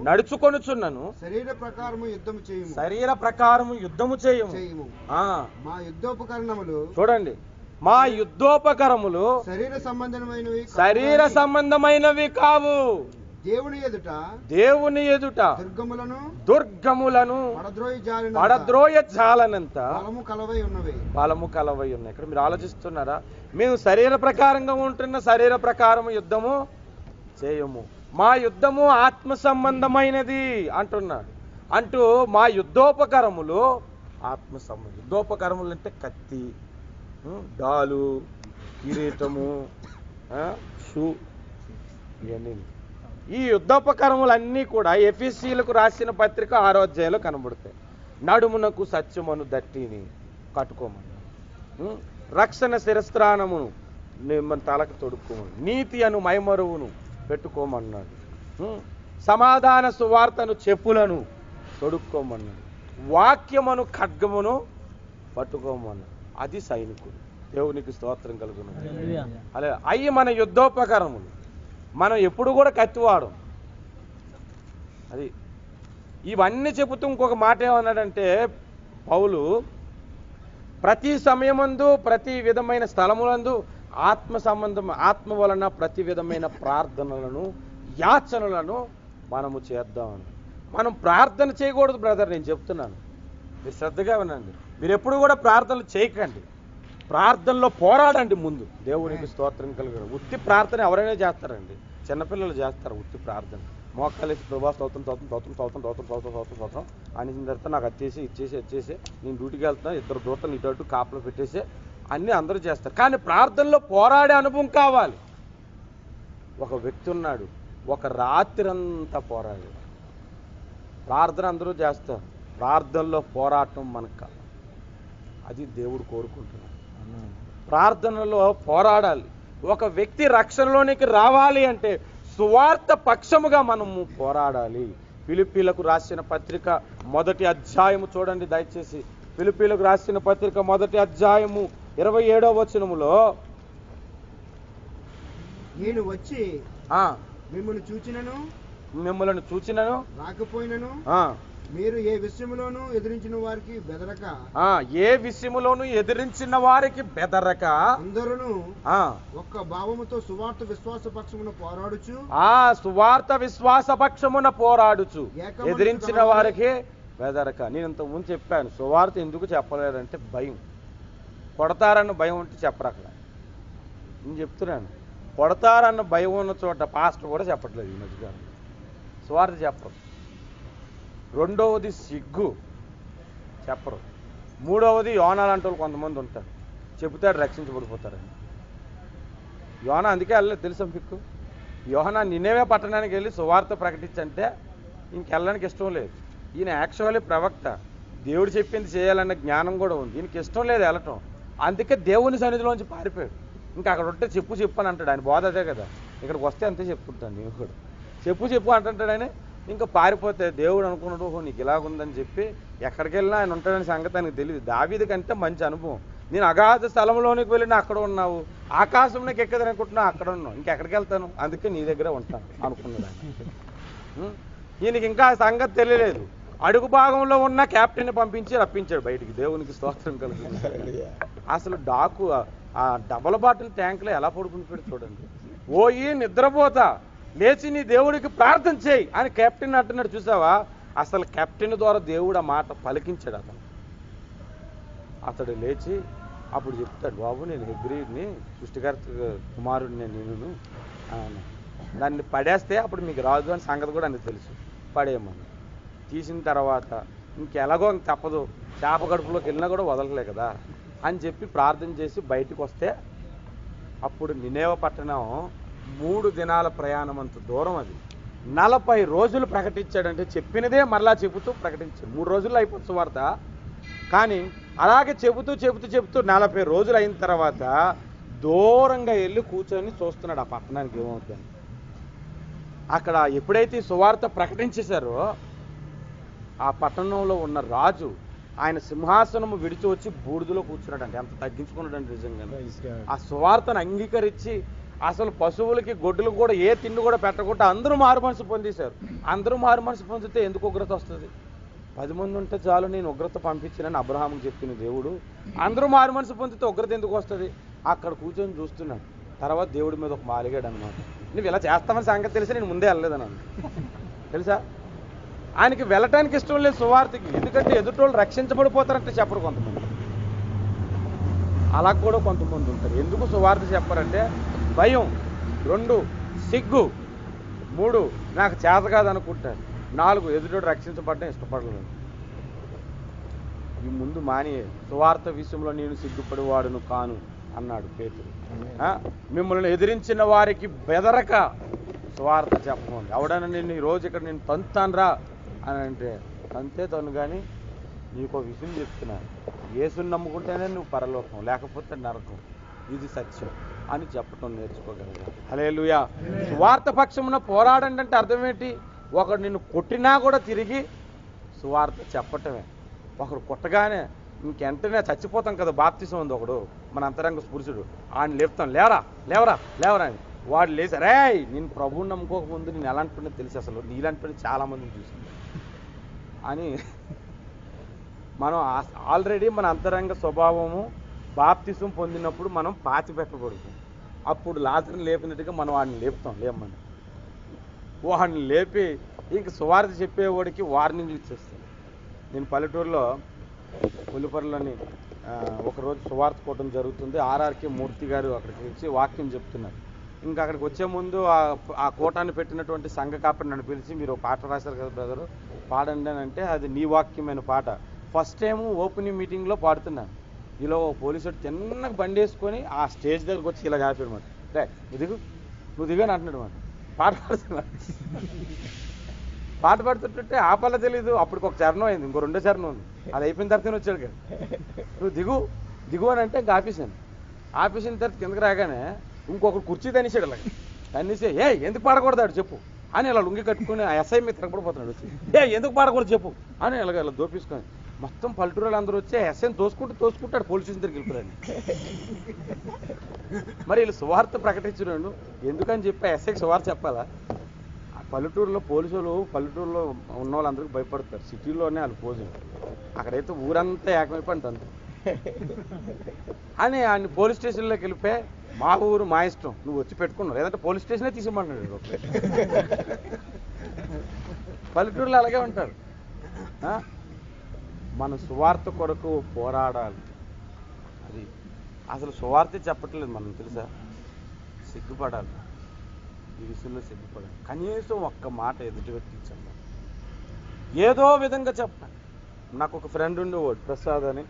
నడుచుకొనుచున్నను శరీర ప్రకారము యుద్ధము చేయము. మా యుద్ధోపకరణములు చూడండి, మా యుద్ధోపకరములు శరీర సంబంధమైనవి కావు, దేవుని ఎదుట దుర్గములను పడద్రోయ జాలనంత బలము కలవై ఉన్నాయి. ఇక్కడ మీరు ఆలోచిస్తున్నారా? మేము శరీర ప్రకారంగా ఉంటున్న శరీర ప్రకారము యుద్ధము చేయము, మా యుద్ధము ఆత్మ సంబంధమైనది అంటున్నాడు. అంటూ మా యుద్ధోపకరములు ఆత్మ సంబంధం. యుద్ధోపకరములు అంటే కత్తి, డాలు, కిరీటము, షూ, ఇవన్నీ. ఈ యుద్ధోపకరములన్నీ కూడా ఎఫెసీయులకు రాసిన పత్రిక 6వ అధ్యాయంలో కనబడతాయి. నడుమునకు సత్యమును దట్టిని కట్టుకోమన్నాడు, రక్షణ శిరస్త్రాణమును మన తలకు తొడుక్కోమని, నీతి అను మైమరువును పెట్టుకోమన్నాడు, సమాధాన సువార్తను చెప్పులను తొడుక్కోమన్నాడు, వాక్యమును ఖడ్గమును పట్టుకోమన్నాడు. అది సైనికుడు. దేవునికి స్తోత్రం కలుగును. అలా అయ్యి మన యుద్ధోపకరములు. మనం ఎప్పుడు కూడా కత్తివాడం. అది ఇవన్నీ చెబుతూ ఇంకొక మాట ఏమన్నాడంటే పౌలు, ప్రతి సమయమందు ప్రతి విధమైన స్థలములందు ఆత్మ సంబంధం, ఆత్మ వలన ప్రతి విధమైన ప్రార్థనలను యాచనలను మనము చేద్దామని. మనం ప్రార్థన చేయకూడదు బ్రదర్, నేను చెప్తున్నాను, మీరు శ్రద్ధగా వినండి. మీరు ఎప్పుడు కూడా ప్రార్థనలు చేయకండి, ప్రార్థనలో పోరాడండి ముందు. దేవునికి స్తోత్రం కలుగును. ఉత్తి ప్రార్థన ఎవరైనా చేస్తారండి, చిన్నపిల్లలు చేస్తారు ఉత్తి ప్రార్థన. మోకాలేసి ప్రభా స్తోత్రం స్తోత్రం స్తోత్రం స్తోత్రం స్తోత్రం స్తోత్రం స్తోత్రం స్తోత్రం అనేసిన తర్వాత నాకు ఇచ్చేసి నేను డ్యూటీకి వెళ్తున్నా, 2 దూతలు ఇటు కాపలు పెట్టేసి అన్నీ అందరూ చేస్తారు. కానీ ప్రార్థనలో పోరాడే అనుభవం కావాలి. ఒక వ్యక్తి ఉన్నాడు, ఒక రాత్రి అంతా పోరాడు. ప్రార్థన అందరూ చేస్తారు, ప్రార్థనలో పోరాటం మనకు కావాలి. అది దేవుడు కోరుకుంటున్నాడు. ప్రార్థనలో పోరాడాలి. ఒక వ్యక్తి రక్షణలోనికి రావాలి అంటే సువార్త పక్షముగా మనము పోరాడాలి. ఫిలిప్పీలకు రాసిన పత్రిక 1వ అధ్యాయము చూడండి దయచేసి. ఫిలిప్పీలకు రాసిన పత్రిక 1వ అధ్యాయము 27వ వచనములో, నేను వచ్చి మిమ్మల్ని చూచినను రాకపోయినను మీరు ఏ విషయములోనూ ఎదిరించిన వారికి బెదరక అందరూ ఒక్క భావముతో సువార్త విశ్వాస పక్షమున పోరాడుచు ఎదిరించిన వారికి బెదరక. నేను ఇంతకు ముందు చెప్పాను, సువార్త ఎందుకు చెప్పలేదంటే భయం. కొడతారన్న భయం ఉంటే చెప్పరు. అక్కడ నేను చెప్తున్నాను, కొడతారన్న భయం ఉన్న చోట పాస్టర్ కూడా చెప్పట్లేదు ఈ మధ్యకాలం, సువార్త చెప్పరు. రెండవది సిగ్గు, చెప్పరు. మూడవది యోనాలంటే వాళ్ళు కొంతమంది ఉంటారు, చెబుతాడు రక్షించబడిపోతారని. యోనా అందుకే వెళ్ళలేదు తెలుసా మీకు? యోనా నినేవే పట్టణానికి వెళ్ళి సువార్త ప్రకటించంటే ఇంకెళ్ళడానికి ఇష్టం లేదు. ఈయన యాక్చువల్లీ ప్రవక్త, దేవుడు చెప్పింది చేయాలన్న జ్ఞానం కూడా ఉంది, ఈయనకి ఇష్టం లేదు వెళ్ళటం. అందుకే దేవుని సన్నిధిలోంచి పారిపోయాడు. ఇంకా అక్కడ ఉంటే చెప్పు అని అంటాడు. ఆయన బోధ అదే కదా, ఇక్కడికి వస్తే అంతే చెప్పుకుంటాను నేను కూడా. చెప్పు అంటుంటాడు ఆయన. ఇంకా పారిపోతే దేవుడు అనుకున్నాడు, ఓహో నీకు ఇలాగుందని చెప్పి ఎక్కడికి వెళ్ళినా ఆయన ఉంటాడని సంగతి ఆయనకు తెలియదు. దావీదు కంటే మంచి అనుభవం. నేను అగాధ స్థలంలోనికి వెళ్ళినా అక్కడ ఉన్నావు, ఆకాశంలోకి ఎక్కదని అనుకుంటున్నా అక్కడ ఉన్నావు, ఇంకెక్కడికి వెళ్తాను, అందుకే నీ దగ్గరే ఉంటాను అనుకున్నాడు ఆయన. ఈయనకి ఇంకా సంగతి తెలియలేదు. అడుగు భాగంలో ఉన్న క్యాప్టెన్ని పంపించి రప్పించాడు బయటికి. దేవునికి స్తోత్రం కలుగుతుంది. అసలు డాకు ఆ డబల్ బాటిల్ ట్యాంక్లో ఎలా పడుకుని చూడండి. ఓయి నిద్రపోతా, లేచి నీ దేవుడికి ప్రార్థన చేయి అని కెప్టెన్ అంటున్నాడు. చూసావా? అసలు కెప్టెన్ ద్వారా దేవుడు ఆ మాట పలికించాడు. అతడు లేచి అప్పుడు చెప్తాడు, బాబు నేను హెబ్రీని సృష్టికర్త కుమారుడిని నేను దాన్ని పడేస్తే అప్పుడు మీకు రాదు అని సంగతి కూడా అందుకు తెలుసు. పడేయమని తీసిన తర్వాత ఇంకెలాగో ఇంక తప్పదు, చేప గడుపులోకి వెళ్ళినా కూడా వదలలే కదా అని చెప్పి ప్రార్థన చేసి బయటకు వస్తే అప్పుడు నినేవ పట్టణం 3 దినాల ప్రయాణం అంత దూరం, అది 40 రోజులు ప్రకటించాడంటే చెప్పినదే మరలా చెబుతూ ప్రకటించాడు. 3 రోజుల్లో అయిపోతుంది సువార్త. కానీ అలాగే చెబుతూ 40 రోజులు అయిన తర్వాత దూరంగా వెళ్ళి కూర్చొని చూస్తున్నాడు ఆ పట్టణానికి ఏమవుతుంది. అక్కడ ఎప్పుడైతే సువార్త ప్రకటించేశారో ఆ పట్టణంలో ఉన్న రాజు ఆయన సింహాసనము విడిచి వచ్చి బూడిదలో కూర్చున్నాడంటే ఎంత తగ్గించుకున్నాడంటే నిజంగా. ఆ సువార్తను అంగీకరించి అసలు పశువులకి గొడ్డులు కూడా ఏ తిండి కూడా పెట్టకుండా అందరూ మారు మనసు పొందేశారు. అందరూ మారు మనసు పొందితే ఎందుకు ఉగ్రత వస్తుంది? 10 మంది ఉంటే చాలు నేను ఉగ్రత పంపించినని అబ్రహాముకు చెప్పిన దేవుడు అందరూ మారు మనసు పొందితే ఉగ్రత ఎందుకు వస్తుంది? అక్కడ కూర్చొని చూస్తున్నాడు. తర్వాత దేవుడి మీద ఒక మాలిగాడు అనమాట. నువ్వు ఇలా చేస్తామని సంగతి తెలిసి నేను ముందే వెళ్ళలేదని తెలుసా. ఆయనకి వెళ్ళటానికి ఇష్టం లేదు సువార్తకి, ఎందుకంటే ఎదుటోళ్ళు రక్షించబడిపోతారంటే చెప్పరు కొంతమంది. అలా కూడా కొంతమంది ఉంటారు. ఎందుకు సువార్త చెప్పారంటే భయం, 2 సిగ్గు, 3 నాకు చేత కాదనుకుంటాను, 4 ఎదుటోడు రక్షించబడడం ఇష్టపడలేదు. ఈ ముందు మాని సువార్త విషయంలో నేను సిగ్గుపడేవాడును కాను అన్నాడు పేతురు. మిమ్మల్ని ఎదిరించిన వారికి బెదరక సువార్త చెప్పమంది. ఎవడన్నా నేను ఈరోజు ఇక్కడ నేను తంతానురా అని అంటే తంతే తను, కానీ నీకు విషయం చెప్తున్నాను, యేసుని నమ్ముకుంటేనే నువ్వు పరలోకం, లేకపోతే నరకం, ఇది సత్యం అని చెప్పటం నేర్చుకోగలగాలి. హల్లెలూయా. సువార్త పక్షమున పోరాడండి అంటే అర్థం ఏంటి? ఒకడు నిన్ను కొట్టినా కూడా తిరిగి సువార్త చెప్పటమే. ఒకరు కొట్టగానే ఇంకెంటనే చచ్చిపోతాం కదా, బాప్తిసం ఉంది ఒకడు మన అంతరంగ పురుషుడు, ఆయన లేపుతాం, లేవరా లేవరా లేవరా అని. వాడు లేచి రే నేను ప్రభువుని నమ్ముకోకముందు నేను ఎలాంటి పని తెలుసు, అసలు నీలాంటి పని చాలామందిని చూసింది అని మనం ఆల్రెడీ మన అంతరంగ స్వభావము బాప్తిసం పొందినప్పుడు మనం పాతి పెట్టకూడదు. అప్పుడు లాజరుని లేపినట్టుగా మనం వాడిని లేపుతాం, లేమని వాడిని లేపి ఇంక సువార్త చెప్పేవాడికి వార్నింగ్ ఇచ్చేస్తాం. నేను పల్లెటూరులో పులిపర్లోని ఒకరోజు సువార్త కూటం జరుగుతుంది. ఆర్ఆర్కే మూర్తి గారు అక్కడికి వచ్చి వాక్యం చెప్తున్నారు. ఇంకా అక్కడికి వచ్చే ముందు ఆ కూటాన్ని పెట్టినటువంటి సంఘ కాపరి నన్ను పిలిచి, మీరు పాట రాశారు కదా బ్రదరు, పాడండి అని అంటే అది నీ వాక్యమైన పాట. ఫస్ట్ టైము ఓపెనింగ్ మీటింగ్లో పాడుతున్నాను. ఇలా పోలీసు తిన్నగా బండి వేసుకొని ఆ స్టేజ్ దగ్గరకు వచ్చి ఇలా కాపాడు మాట, రే నువ్వు దిగని అంటున్నాడు మాట. పాట పాడుతున్నాడు. పాట పాడుతుంటే ఆపల్ల తెలీదు. అప్పటికి ఒక చరణం అయింది, ఇంకో 2వ చరణం ఉంది. అది అయిపోయిన తర్వాత వచ్చాడు కదా, నువ్వు దిగు అని అంటే ఇంకా ఆపేసాను. ఆపేసిన తర్వాత కిందకి రాగానే ఇంకొకరు కుర్చీ తనిసాడు. అలాగే తన్నిసే ఎందుకు పాడకూడదాడు చెప్పు అని ఇలా లుంగి కట్టుకుని ఆ ఎస్ఐ మీద తిరగబడిపోతున్నాడు. వచ్చి ఎందుకు పాడకూడదు చెప్పు అని ఇలాగ ఇలా దోపేసుకొని మొత్తం పల్లెటూరులు అందరూ వచ్చి ఎస్ఐని తోసుకుంటాడు పోలీస్ స్టేషన్ దగ్గరికి వెళ్ళిపోయాడు. మరి వీళ్ళు సువార్త ప్రకటించడం ఎందుకని చెప్పి ఎస్ఐకి సువార్త చెప్పాలా? పల్లెటూరులో పోలీసులు పల్లెటూరులో ఉన్న వాళ్ళందరికీ భయపడతారు, సిటీలోనే వాళ్ళు పోజులు, అక్కడైతే ఊరంతా ఏకమైపోయింది అంతే అని ఆయన పోలీస్ స్టేషన్లోకి వెళ్ళిపోయి మా ఊరు మా ఇష్టం నువ్వు వచ్చి పెట్టుకున్నావు, లేదంటే పోలీస్ స్టేషనే తీసిమన్నాడు. పల్లెటూరులో అలాగే ఉంటారు. మనం సువార్త కొరకు పోరాడాలి. అది అసలు సువార్త చెప్పట్లేదు మనం తెలుసా. సిగ్గుపడాలి, ఈ విషయంలో సిగ్గుపడాలి. కనీసం ఒక్క మాట ఎదుటి వ్యక్తికి చెప్పాలి, ఏదో విధంగా చెప్పాలి. నాకు ఒక ఫ్రెండ్ ఉండేవాడు ప్రసాద్ అని,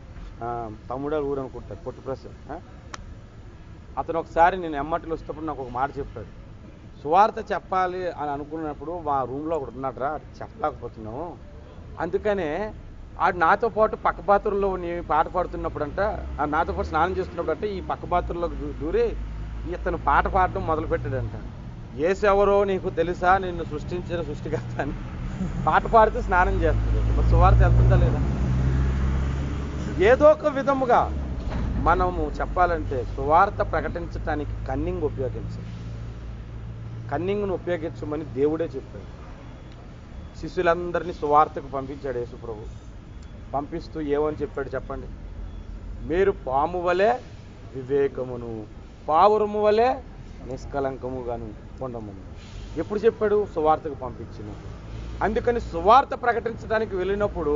తమ్ముడా ఊరు అనుకుంటారు, పొట్టు ప్రసాద్. అతను ఒకసారి నేను ఎమ్మటిలో వస్తేప్పుడు నాకు ఒక మాట చెప్పాడు. సువార్త చెప్పాలి అని అనుకున్నప్పుడు మా రూమ్లో ఒకటి ఉన్నాడురా, చెప్పలేకపోతున్నాము, అందుకనే ఆడు నాతో పాటు పక్క బాత్రూంలో పాట పాడుతున్నప్పుడంట, నాతో పాటు స్నానం చేస్తున్నప్పుడంట ఈ పక్క బాత్రూంలో దూరి ఇతను పాట పాడడం మొదలుపెట్టాడంట. యేసెవరో నీకు తెలుసా, నిన్ను సృష్టించిన సృష్టికర్త అని పాట పాడుతూ స్నానం చేస్తుంది. మరి సువార్త వెళ్తుందా లేదా? ఏదో ఒక విధముగా మనము చెప్పాలంటే సువార్త ప్రకటించడానికి కన్నింగ్ ఉపయోగించాలి. కన్నింగ్ను ఉపయోగించమని దేవుడే చెప్పాడు. శిష్యులందరినీ సువార్తకు పంపించాడు యేసు ప్రభు. పంపిస్తూ ఏమని చెప్పాడు చెప్పండి? మీరు పాము వలె వివేకమును పావురము వలె నిష్కలంకముగాను ఉండమని ఎప్పుడు చెప్పాడు? సువార్తకు పంపించినప్పుడు. అందుకని సువార్త ప్రకటించడానికి వెళ్ళినప్పుడు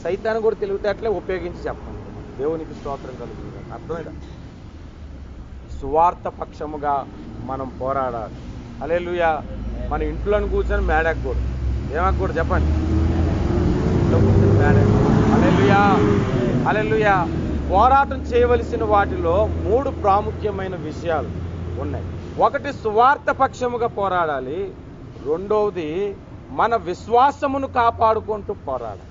సైతాన్ని కూడా తెలివితేటలే ఉపయోగించి చెప్పండి. దేవునికి స్తోత్రం కలుగుతుంది. అర్థమైందా? సువార్త పక్షముగా మనం పోరాడాలి. హల్లెలూయా. మన ఇంట్లోని కూర్చొని మేడెక్కకూడదు. ఏమక్కూడదు చెప్పండి? ఇంట్లో కూర్చొని మేడెక్కకూడదు. హల్లెలూయా, హల్లెలూయా. పోరాటం చేయవలసిన వాటిలో 3 ప్రాముఖ్యమైన విషయాలు ఉన్నాయి. ఒకటి, సువార్త పక్షముగా పోరాడాలి. రెండవది, మన విశ్వాసమును కాపాడుకుంటూ పోరాడాలి.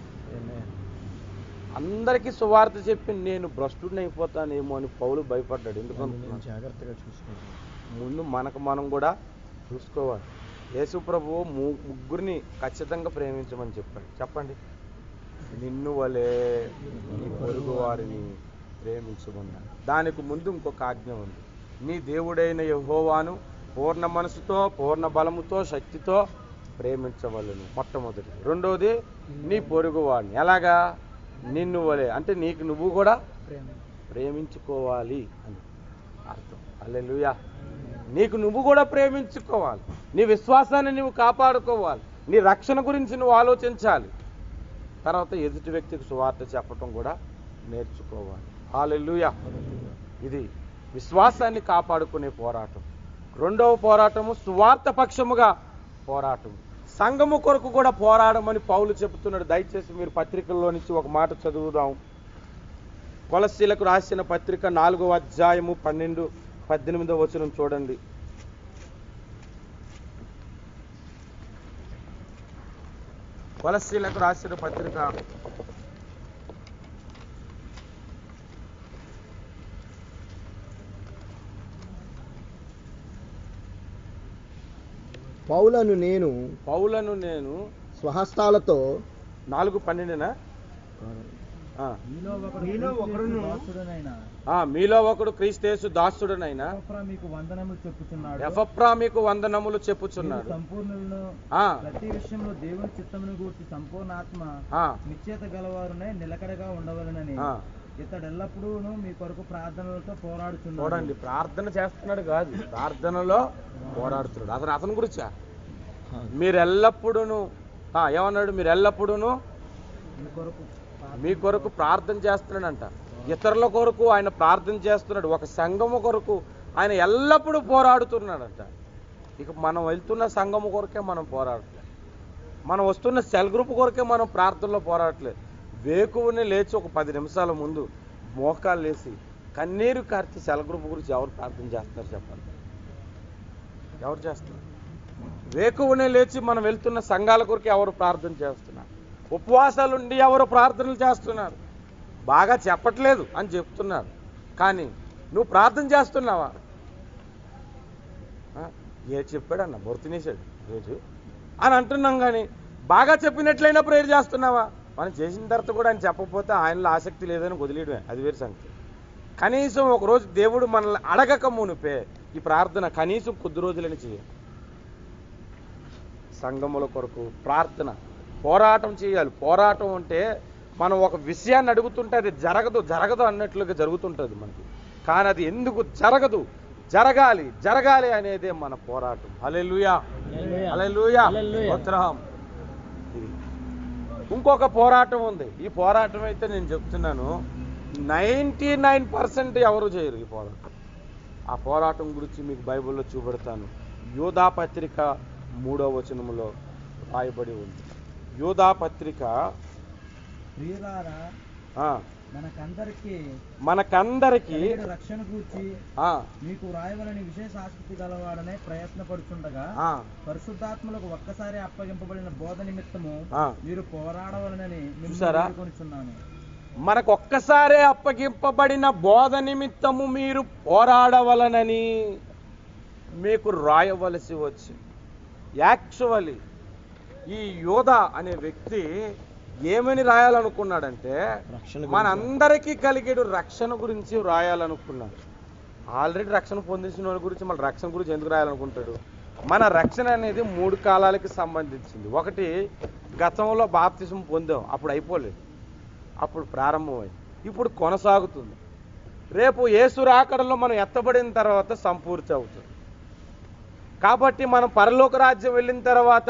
అందరికీ సువార్త చెప్పి నేను భ్రష్టుడిని అయిపోతానేమో అని పౌలు భయపడ్డాడు. ఎందుకంటే జాగ్రత్తగా చూసుకోవాలి. ముందు మనకు మనం కూడా చూసుకోవాలి. యేసు ప్రభువు ముగ్గురిని ఖచ్చితంగా ప్రేమించమని చెప్పాడు. చెప్పండి. నిన్ను వలే నీ పొరుగు వారిని ప్రేమించమన్నాడు. దానికి ముందు ఇంకొక ఆజ్ఞ ఉంది. నీ దేవుడైన యెహోవాను పూర్ణ మనసుతో, పూర్ణ బలముతో, శక్తితో ప్రేమించవలను. మొట్టమొదటి. రెండోది, నీ పొరుగు వాడిని ఎలాగా? నిన్ను వలే, అంటే నీకు నువ్వు కూడా ప్రేమించుకోవాలి అని అర్థం. హల్లెలూయా. నీకు నువ్వు కూడా ప్రేమించుకోవాలి. నీ విశ్వాసాన్ని నువ్వు కాపాడుకోవాలి. నీ రక్షణ గురించి నువ్వు ఆలోచించాలి. తర్వాత ఎదుటి వ్యక్తికి సువార్త చెప్పటం కూడా నేర్చుకోవాలి. హల్లెలూయా. ఇది విశ్వాసాన్ని కాపాడుకునే పోరాటం. రెండవ పోరాటము సువార్త పక్షముగా పోరాటం. సంఘము కొరకు కూడా పోరాడమని పౌలు చెబుతున్నాడు. దయచేసి మీరు పత్రికల్లో నుంచి ఒక మాట చదువుదాం. కొలస్సీలకు రాసిన పత్రిక 4వ అధ్యాయము 12-18 వచనం చూడండి. కొలస్సీలకు రాసిన పత్రిక పౌలను నేను స్వహస్తాలతో 4:12 మీలో ఒకడు క్రీస్తు దాసుడునైనా ఎఫ్రా మీకు వందనములు చెప్పుచున్నాడు. ప్రతి విషయంలో దేవుని చిత్తమును గూర్చి సంపూర్ణ ఆత్మ నిశ్చయత గలవారునే నిలకడగా ఉండవలనని ఇతడు ఎల్లప్పుడూ మీ కొరకు ప్రార్థనలతో పోరాడుతున్నాడు. చూడండి, ప్రార్థన చేస్తున్నాడు కాదు, ప్రార్థనలో పోరాడుతున్నాడు. అతని గురించా? మీరు ఎల్లప్పుడూ ఏమన్నాడు? మీరు ఎల్లప్పుడూ మీ కొరకు ప్రార్థన చేస్తున్నాడంట. ఇతరుల కొరకు ఆయన ప్రార్థన చేస్తున్నాడు. ఒక సంఘము కొరకు ఆయన ఎల్లప్పుడూ పోరాడుతున్నాడంట. ఇక మనం వెళ్తున్న సంఘము కొరకే మనం పోరాడట్లేదు. మనం వస్తున్న సెల్ గ్రూప్ కొరకే మనం ప్రార్థనలో పోరాడట్లేదు. వేకువని లేచి ఒక 10 నిమిషాల ముందు మోకాలు లేసి కన్నీరు కార్చి సెల్ గ్రూప్ గురించి ఎవరు ప్రార్థన చేస్తున్నారు చెప్పండి? ఎవరు చేస్తున్నారు? వేకువనే లేచి మనం వెళ్తున్న సంఘాల కొరకు ఎవరు ప్రార్థన చేస్తున్నారు? ఉపవాసాలుండి ఎవరు ప్రార్థనలు చేస్తున్నారు? బాగా చెప్పట్లేదు అని చెప్తున్నారు, కానీ నువ్వు ప్రార్థన చేస్తున్నావా? ఏ చెప్పాడన్న బొర్తినేసాడు రోజు అని అంటున్నాం, కానీ బాగా చెప్పినట్లయినా ప్రేయర్ చేస్తున్నావా? మనం చేసిన తర్వాత కూడా ఆయన చెప్పకపోతే ఆయనలో ఆసక్తి లేదని వదిలేయడమే, అది వేరే సంగతి. కనీసం ఒకరోజు దేవుడు మనల్ని అడగక మునిపే ఈ ప్రార్థన కనీసం కొద్ది రోజులని చేయాలి. సంఘముల కొరకు ప్రార్థన, పోరాటం చేయాలి. పోరాటం అంటే మనం ఒక విషయాన్ని అడుగుతుంటే అది జరగదు అన్నట్లుగా జరుగుతుంటుంది మనకి, కానీ అది ఎందుకు జరగదు, జరగాలి అనేదే మన పోరాటం. హల్లెలూయా, హల్లెలూయా, స్తోత్రం. ఇంకొక పోరాటం ఉంది. ఈ పోరాటం అయితే నేను చెప్తున్నాను 99% ఎవరు చేయరు ఈ పోరాటం. ఆ పోరాటం గురించి మీకు బైబిల్లో చూపెడతాను. యూదా పత్రిక 3వ వచనములో రాయబడి ఉంది. యూదా పత్రిక మనకందరికి రక్షణ గూర్చి మీకు రాయవలని విశేష ఆసక్తి గలవాడనే ప్రయత్నపడుతుండగా పరిశుద్ధాత్మలకు ఒక్కసారి అప్పగింపబడిన బోధ నిమిత్తము మీరు పోరాడవలనని కోరుచున్నాను. మనకు ఒక్కసారే అప్పగింపబడిన బోధ నిమిత్తము మీరు పోరాడవలనని మీకు రాయవలసి వచ్చింది. యాక్చువల్లీ ఈ యోధా అనే వ్యక్తి ఏమని రాయాలనుకున్నాడంటే మనందరికీ కలిగేడు రక్షణ గురించి రాయాలనుకున్నాడు. ఆల్రెడీ రక్షణ పొందించిన వాళ్ళ గురించి మన రక్షణ గురించి ఎందుకు రాయాలనుకుంటాడు? మన రక్షణ అనేది 3 కాలాలకి సంబంధించింది. ఒకటి, గతంలో బాప్తిసం పొందాం, అప్పుడు అయిపోలేదు, అప్పుడు ప్రారంభమైంది, ఇప్పుడు కొనసాగుతుంది. రేపు యేసు రాకడలో మనం ఎత్తబడిన తర్వాత సంపూర్తి అవుతుంది. కాబట్టి మనం పరలోక రాజ్యం వెళ్ళిన తర్వాత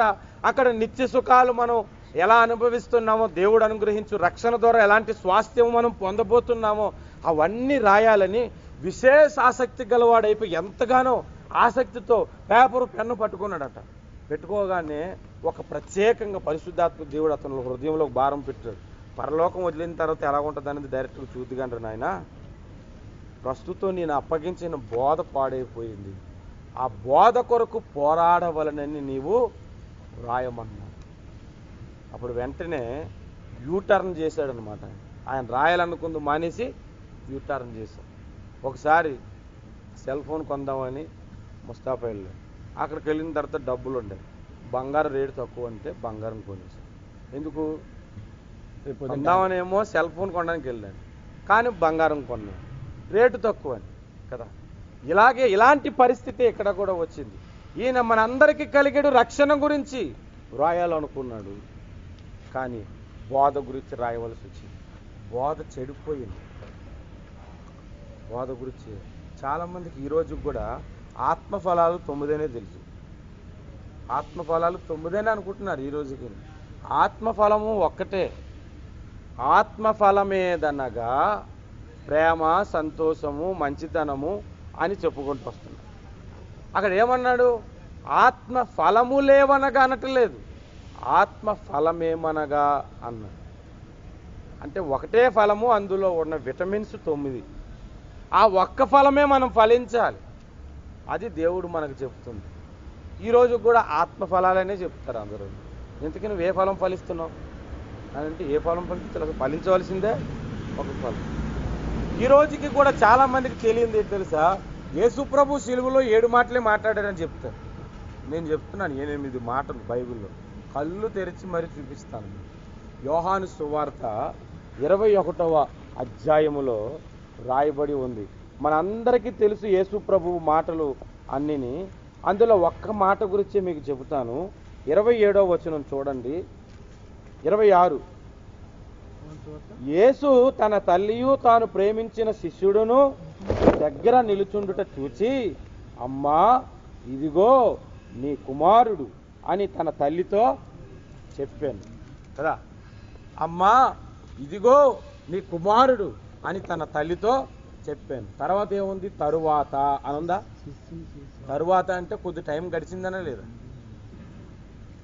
అక్కడ నిత్య సుఖాలు మనం ఎలా అనుభవిస్తున్నామో, దేవుడు అనుగ్రహించు రక్షణ ద్వారా ఎలాంటి స్వాస్థ్యం మనం పొందబోతున్నామో అవన్నీ రాయాలని విశేష ఆసక్తి గలవాడైపోయి ఎంతగానో ఆసక్తితో పేపరు పెన్ను పట్టుకున్నాడట. పెట్టుకోగానే ఒక ప్రత్యేకంగా పరిశుద్ధాత్మ దేవుడు అతను హృదయంలో భారం పెట్టాడు. పరలోకం వదిలిన తర్వాత ఎలా ఉంటుంది అనేది డైరెక్ట్గా చూద్దుగంటారు. నాయన, ప్రస్తుతం నేను అప్పగించిన బోధ పాడైపోయింది, ఆ బోధ కొరకు పోరాడవలనని నీవు రాయమన్నా. అప్పుడు వెంటనే యూటర్న్ చేశాడనమాట. ఆయన రాయాలనుకుంది మానేసి యూటర్న్ చేశాడు. ఒకసారి సెల్ ఫోన్ కొందామని ముస్తాఫా వెళ్ళాడు. అక్కడికి వెళ్ళిన తర్వాత డబ్బులు ఉండే, బంగారం రేటు తక్కువ అంటే బంగారం కొనేసాడు. ఎందుకు కొందామనేమో సెల్ ఫోన్ కొనడానికి వెళ్ళాడు, కానీ బంగారం కొన్నాడు, రేటు తక్కువ అని కదా. ఇలాంటి పరిస్థితి ఇక్కడ కూడా వచ్చింది. ఈయన మనందరికీ కలిగాడు రక్షణ గురించి రాయాలనుకున్నాడు, కానీ బోధ గురించి రాయవలసి వచ్చింది. బోధ చెడిపోయింది. బోధ గురించి చాలామందికి ఈరోజు కూడా ఆత్మఫలాలు 9 తెలుసు. ఆత్మఫలాలు 9 అనుకుంటున్నారు ఈ రోజుకి. ఆత్మఫలము ఒక్కటే. ఆత్మఫలమేదనగా ప్రేమ, సంతోషము, మంచితనము అని చెప్పుకుంటూ వస్తున్నారు. అక్కడ ఏమన్నాడు? ఆత్మ ఫలము లేవనగా అనట్లేదు, ఆత్మ ఫలమేమనగా అన్నాడు. అంటే ఒకటే ఫలము, అందులో ఉన్న విటమిన్స్ 9. ఆ ఒక్క ఫలమే మనం ఫలించాలి. అది దేవుడు మనకు చెప్తుంది. ఈరోజు కూడా ఆత్మ ఫలాలనే చెప్తారు అందరూ. ఎందుకని నువ్వు ఏ ఫలం ఫలిస్తున్నావు అని అంటే, ఏ ఫలం ఫలించవలసిందే ఒక ఫలం. ఈ రోజుకి కూడా చాలామందికి తెలియంది ఏంటి తెలుసా? యేసుప్రభు సిలువలో 7 మాటలే మాట్లాడారని చెప్తారు. నేను చెప్తున్నాను 8 మాటలు బైబిల్లో. కళ్ళు తెరిచి మరి చూపిస్తాను. యోహాను సువార్త 21వ అధ్యాయములో రాయబడి ఉంది. మనందరికీ తెలుసు యేసుప్రభు మాటలు అన్నిని. అందులో ఒక్క మాట గురించి మీకు చెబుతాను. 27వ వచనం చూడండి. 26 యేసు తన తల్లియు తాను ప్రేమించిన శిష్యుడును దగ్గర నిలుచుండుట చూచి, అమ్మా ఇదిగో నీ కుమారుడు అని తన తల్లితో చెప్పాను కదా. అమ్మా ఇదిగో నీ కుమారుడు అని తన తల్లితో చెప్పాను. తర్వాత ఏముంది? తరువాత అనుందా? తరువాత అంటే కొద్ది టైం గడిచిందనే లేదా?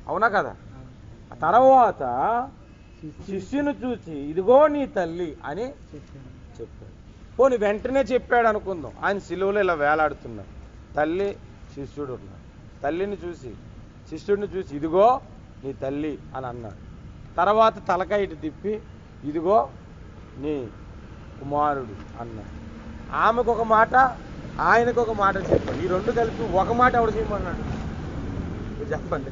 అవునా కదా? తర్వాత శిష్యుని చూసి ఇదిగో నీ తల్లి అని చెప్పాడు. పోనీ వెంటనే చెప్పాడు అనుకుందాం. ఆయన సిలువలో ఇలా వేలాడుతున్నాడు, తల్లి శిష్యుడు ఉన్నాడు. తల్లిని చూసి శిష్యుడిని చూసి ఇదిగో నీ తల్లి అని అన్నాడు. తర్వాత తలకాయ ఇటు తిప్పి ఇదిగో నీ కుమారుడు అన్నాడు. ఆమెకు ఒక మాట, ఆయనకు ఒక మాట చెప్పాడు. ఈ రెండు కలిపి ఒక మాట ఎవరు చేయమన్నాడు? మీరు చెప్పండి.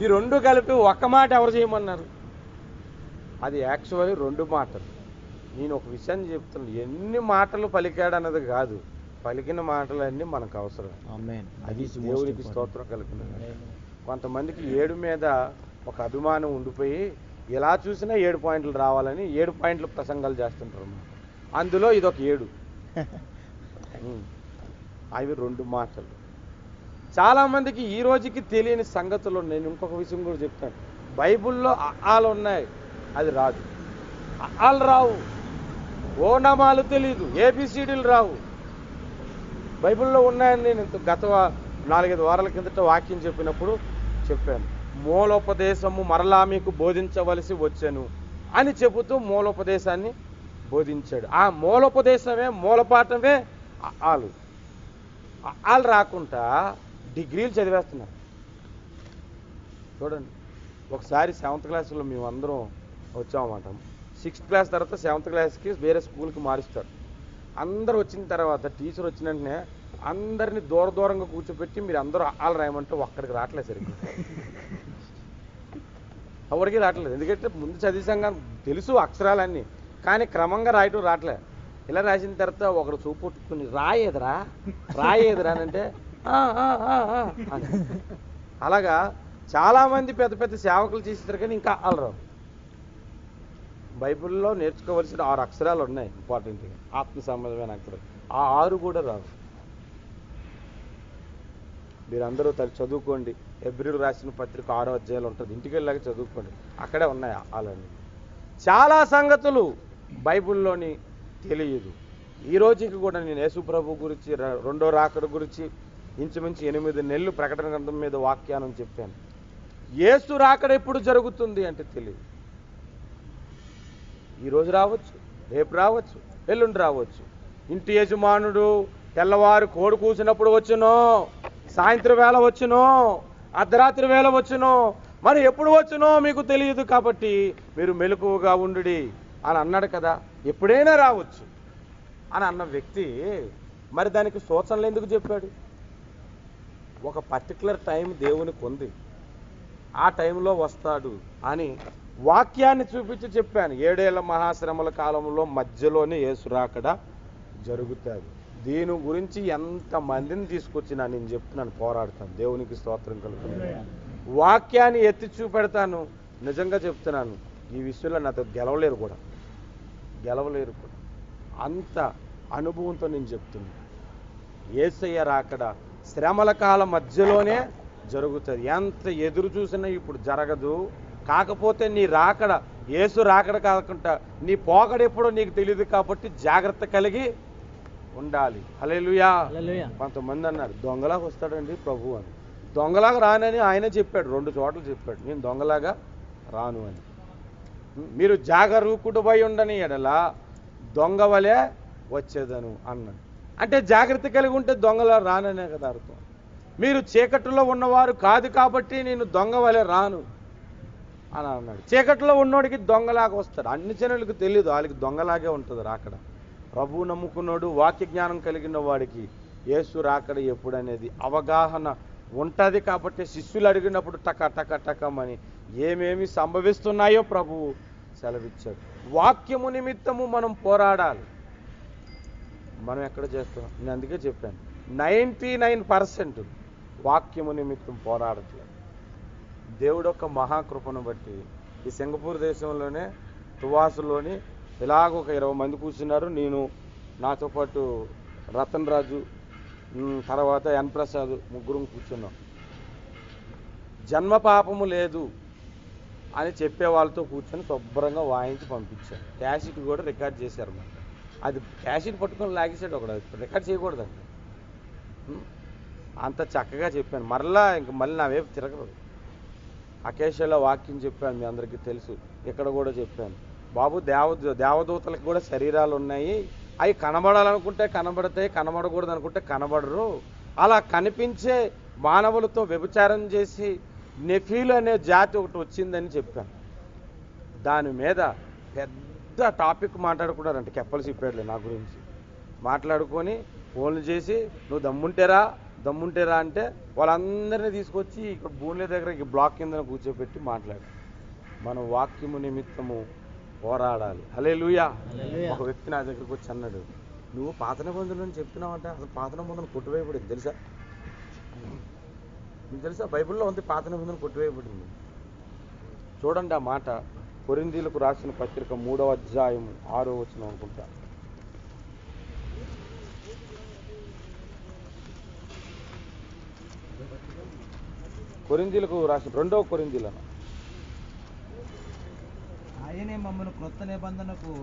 ఈ రెండు కలిపి ఒక్క మాట ఎవరు చేయమన్నారు? అది యాక్చువల్లీ 2 మాటలు. నేను ఒక విషయం చెప్తున్నాను, ఎన్ని మాటలు పలికాడు అన్నది కాదు, పలికిన మాటలన్నీ మనకు అవసరం. అది దేవునికి స్తోత్రం కలుగుతుంది. కొంతమందికి 7 మీద ఒక అభిమానం ఉండిపోయి ఎలా చూసినా 7 పాయింట్లు రావాలని 7 పాయింట్ల ప్రసంగాలు చేస్తుంటారు. అందులో ఇదొక 7. అవి 2 మాటలు. చాలామందికి ఈ రోజుకి తెలియని సంగతులు ఉన్నాయి. నేను ఇంకొక విషయం కూడా చెప్తాను. బైబిల్లో ఆలు ఉన్నాయి, అది రాదు. ఆలు రావు, ఓనామాలు తెలీదు, ఏబిసిడీలు రావు. బైబిల్లో ఉన్నాయని నేను గత 4-5 వారాల కిందట వాక్యం చెప్పినప్పుడు చెప్పాను. మూలోపదేశము మరలా మీకు బోధించవలసి వచ్చాను అని చెబుతూ మూలోపదేశాన్ని బోధించాడు. ఆ మూలోపదేశమే, మూలపాఠమే ఆలు. ఆలు రాకుండా డిగ్రీలు చదివేస్తున్నారు. చూడండి, ఒకసారి 7th క్లాస్లో మేమందరం వచ్చామన్నమాట. 6th క్లాస్ తర్వాత 7th క్లాస్కి వేరే స్కూల్కి మారుస్తారు. అందరూ వచ్చిన తర్వాత టీచర్ వచ్చిన వెంటనే అందరినీ దూరంగా కూర్చోపెట్టి మీరు అందరూ ఆలు రాయమంటే ఒక్కడికి రావట్లేదు సరిగ్గా. ఎవరికి రావట్లేదు. ఎందుకంటే ముందు చదివేసాం, తెలుసు అక్షరాలన్నీ, కానీ క్రమంగా రాయటం రావట్లేదు. ఇలా రాసిన తర్వాత ఒకరు చూపుట్టుకుని రాయేదిరా అని అంటే అలాగా చాలామంది పెద్ద పెద్ద సేవకులు చేస్తారు, కానీ ఇంకా ఆలు రావు. బైబిల్లో నేర్చుకోవలసిన 6 అక్షరాలు ఉన్నాయి ఇంపార్టెంట్గా, ఆత్మ సంబంధమైన అక్షరాలు. ఆ 6 కూడా రావు. మీరందరూ చదువుకోండి. హెబ్రీయులకు రాసిన పత్రిక 6వ అధ్యాయంలో ఉంటుంది, ఇంటికి వెళ్ళాక చదువుకోండి, అక్కడే ఉన్నాయి అలాంటి చాలా సంగతులు బైబిల్లోని తెలియదు. ఈ రోజుకి కూడా నేను యేసు ప్రభు గురించి, రెండో రాకడ గురించి ఇంచుమించు 8 నెలలు ప్రకటన గ్రంథం మీద వాక్యానం చెప్పాను. యేసు రాకడ ఎప్పుడు జరుగుతుంది అంటే తెలియదు. ఈరోజు రావచ్చు, రేపు రావచ్చు, ఎల్లుండి రావచ్చు. ఇంటి యజమానుడు తెల్లవారు కోడి కూసినప్పుడు వచ్చునో, సాయంత్రం వేళ వచ్చునో, అర్ధరాత్రి వేళ వచ్చునో, మరి ఎప్పుడు వచ్చునో మీకు తెలియదు, కాబట్టి మీరు మెలకువగా ఉండుడి అని అన్నాడు కదా. ఎప్పుడైనా రావచ్చు అని అన్న వ్యక్తి మరి దానికి సూచనలు ఎందుకు చెప్పాడు? ఒక పర్టికులర్ టైం దేవునికి ఉంది, ఆ టైంలో వస్తాడు అని వాక్యాన్ని చూపించి చెప్పాను. 7 ఏళ్ల మహాశ్రమల కాలంలో మధ్యలోనే యేసు రాకడ జరుగుతుంది. దీని గురించి ఎంతమందిని తీసుకొచ్చినా నేను చెప్తున్నాను, పోరాడతాను. దేవునికి స్తోత్రం కలుగుతుంది. వాక్యాన్ని ఎత్తి చూపెడతాను. నిజంగా చెప్తున్నాను, ఈ విషయంలో నాతో గెలవలేరు కూడా. అంత అనుభవంతో నేను చెప్తున్నాను. యేసయ్య రాకడ శ్రమల కాలం మధ్యలోనే జరుగుతుంది. ఎంత ఎదురు చూసినా ఇప్పుడు జరగదు. కాకపోతే నీ రాకడ, యేసు రాకడ కాకుండా నీ పోకడ ఎప్పుడో నీకు తెలియదు, కాబట్టి జాగ్రత్త కలిగి ఉండాలి. హల్లెలూయా. కొంతమంది అన్నారు దొంగలాగా వస్తాడండి ప్రభు అని. దొంగలాగా రానని ఆయన చెప్పాడు, 2 చోట్ల చెప్పాడు, నేను దొంగలాగా రాను అని. మీరు జాగరూకుడుపై ఉండని ఎడల దొంగ వలె వచ్చేదను అన్నాడు. అంటే జాగ్రత్త కలిగి ఉంటే దొంగలా రాననే కదా అర్థం. మీరు చీకటిలో ఉన్నవారు కాదు కాబట్టి నేను దొంగ వలె రాను అని అన్నాడు. చీకటిలో ఉన్నోడికి దొంగలాగా వస్తాడు. అన్ని జనులకు తెలియదు, వాళ్ళకి దొంగలాగే ఉంటుంది రాకడ. ప్రభువు నమ్ముకున్నాడు, వాక్య జ్ఞానం కలిగిన వాడికి యేసు రాకడ ఎప్పుడనేది అవగాహన ఉంటుంది. కాబట్టి శిష్యులు అడిగినప్పుడు టకమని ఏమేమి సంభవిస్తున్నాయో ప్రభువు సెలవిచ్చాడు. వాక్యము నిమిత్తము మనం పోరాడాలి. మనం ఎక్కడ చేస్తాం? నేను అందుకే చెప్పాను, 99% వాక్యము నిమిత్తం పోరాడట్లేదు. దేవుడు యొక్క మహాకృపను బట్టి ఈ సింగపూర్ దేశంలోనే తువాసులోని ఇలాగ ఒక 20 మంది కూర్చున్నారు. నేను, నాతో పాటు రతన్ రాజు, తర్వాత ఎన్ ప్రసాద్, ముగ్గురం కూర్చున్నాం. జన్మ పాపము లేదు అని చెప్పే వాళ్ళతో కూర్చొని శుభ్రంగా వాయించి పంపించారు. క్యాసెట్ కూడా రికార్డ్ చేశారు. మాట అది క్యాసెట్ పట్టుకొని లాగేసాడు ఒకడు, రికార్డ్ చేయకూడదండి. అంత చక్కగా చెప్పాను. మళ్ళీ నా వైపు తిరగరు. అకేషన్లో వాక్యం చెప్పాను, మీ అందరికీ తెలుసు. ఇక్కడ కూడా చెప్పాను, బాబు దేవదూతలకు కూడా శరీరాలు ఉన్నాయి, అవి కనబడాలనుకుంటే కనబడతాయి, కనబడకూడదు అనుకుంటే కనబడరు. అలా కనిపించే మానవులతో వ్యభిచారం చేసి నెఫీలు అనే జాతి ఒకటి వచ్చిందని చెప్పాను. దాని మీద పెద్ద టాపిక్ మాట్లాడుకున్నారంట కెప్పలసిప్పేట్లే నా గురించి. మాట్లాడుకొని ఫోన్లు చేసి నువ్వు దమ్ముంటేరా అంటే వాళ్ళందరినీ తీసుకొచ్చి ఇక్కడ భూముల దగ్గర బ్లాక్ కింద కూర్చోబెట్టి మాట్లాడు. మనం వాక్యము నిమిత్తము పోరాడాలి. హల్లెలూయా. ఒక వ్యక్తి నా దగ్గరకు వచ్చి అన్నాడు, నువ్వు పాత నిబంధనలు చెప్తున్నావు అంటే అసలు పాత నిబంధన కొట్టువేయబడింది తెలుసా? మీకు తెలుసా? బైబిల్లో ఉంది పాత నిబంధన కొట్టువేయబడింది. చూడండి ఆ మాట, కొరింథీయులకు రాసిన పత్రిక 3వ అధ్యాయం 6వ వచనం అనుకుంటా. కొరింథీయులకు రాసిన 2వ కొరింథీయులను, ఆయనే మమ్మల్ని క్రొత్త నిబంధనకు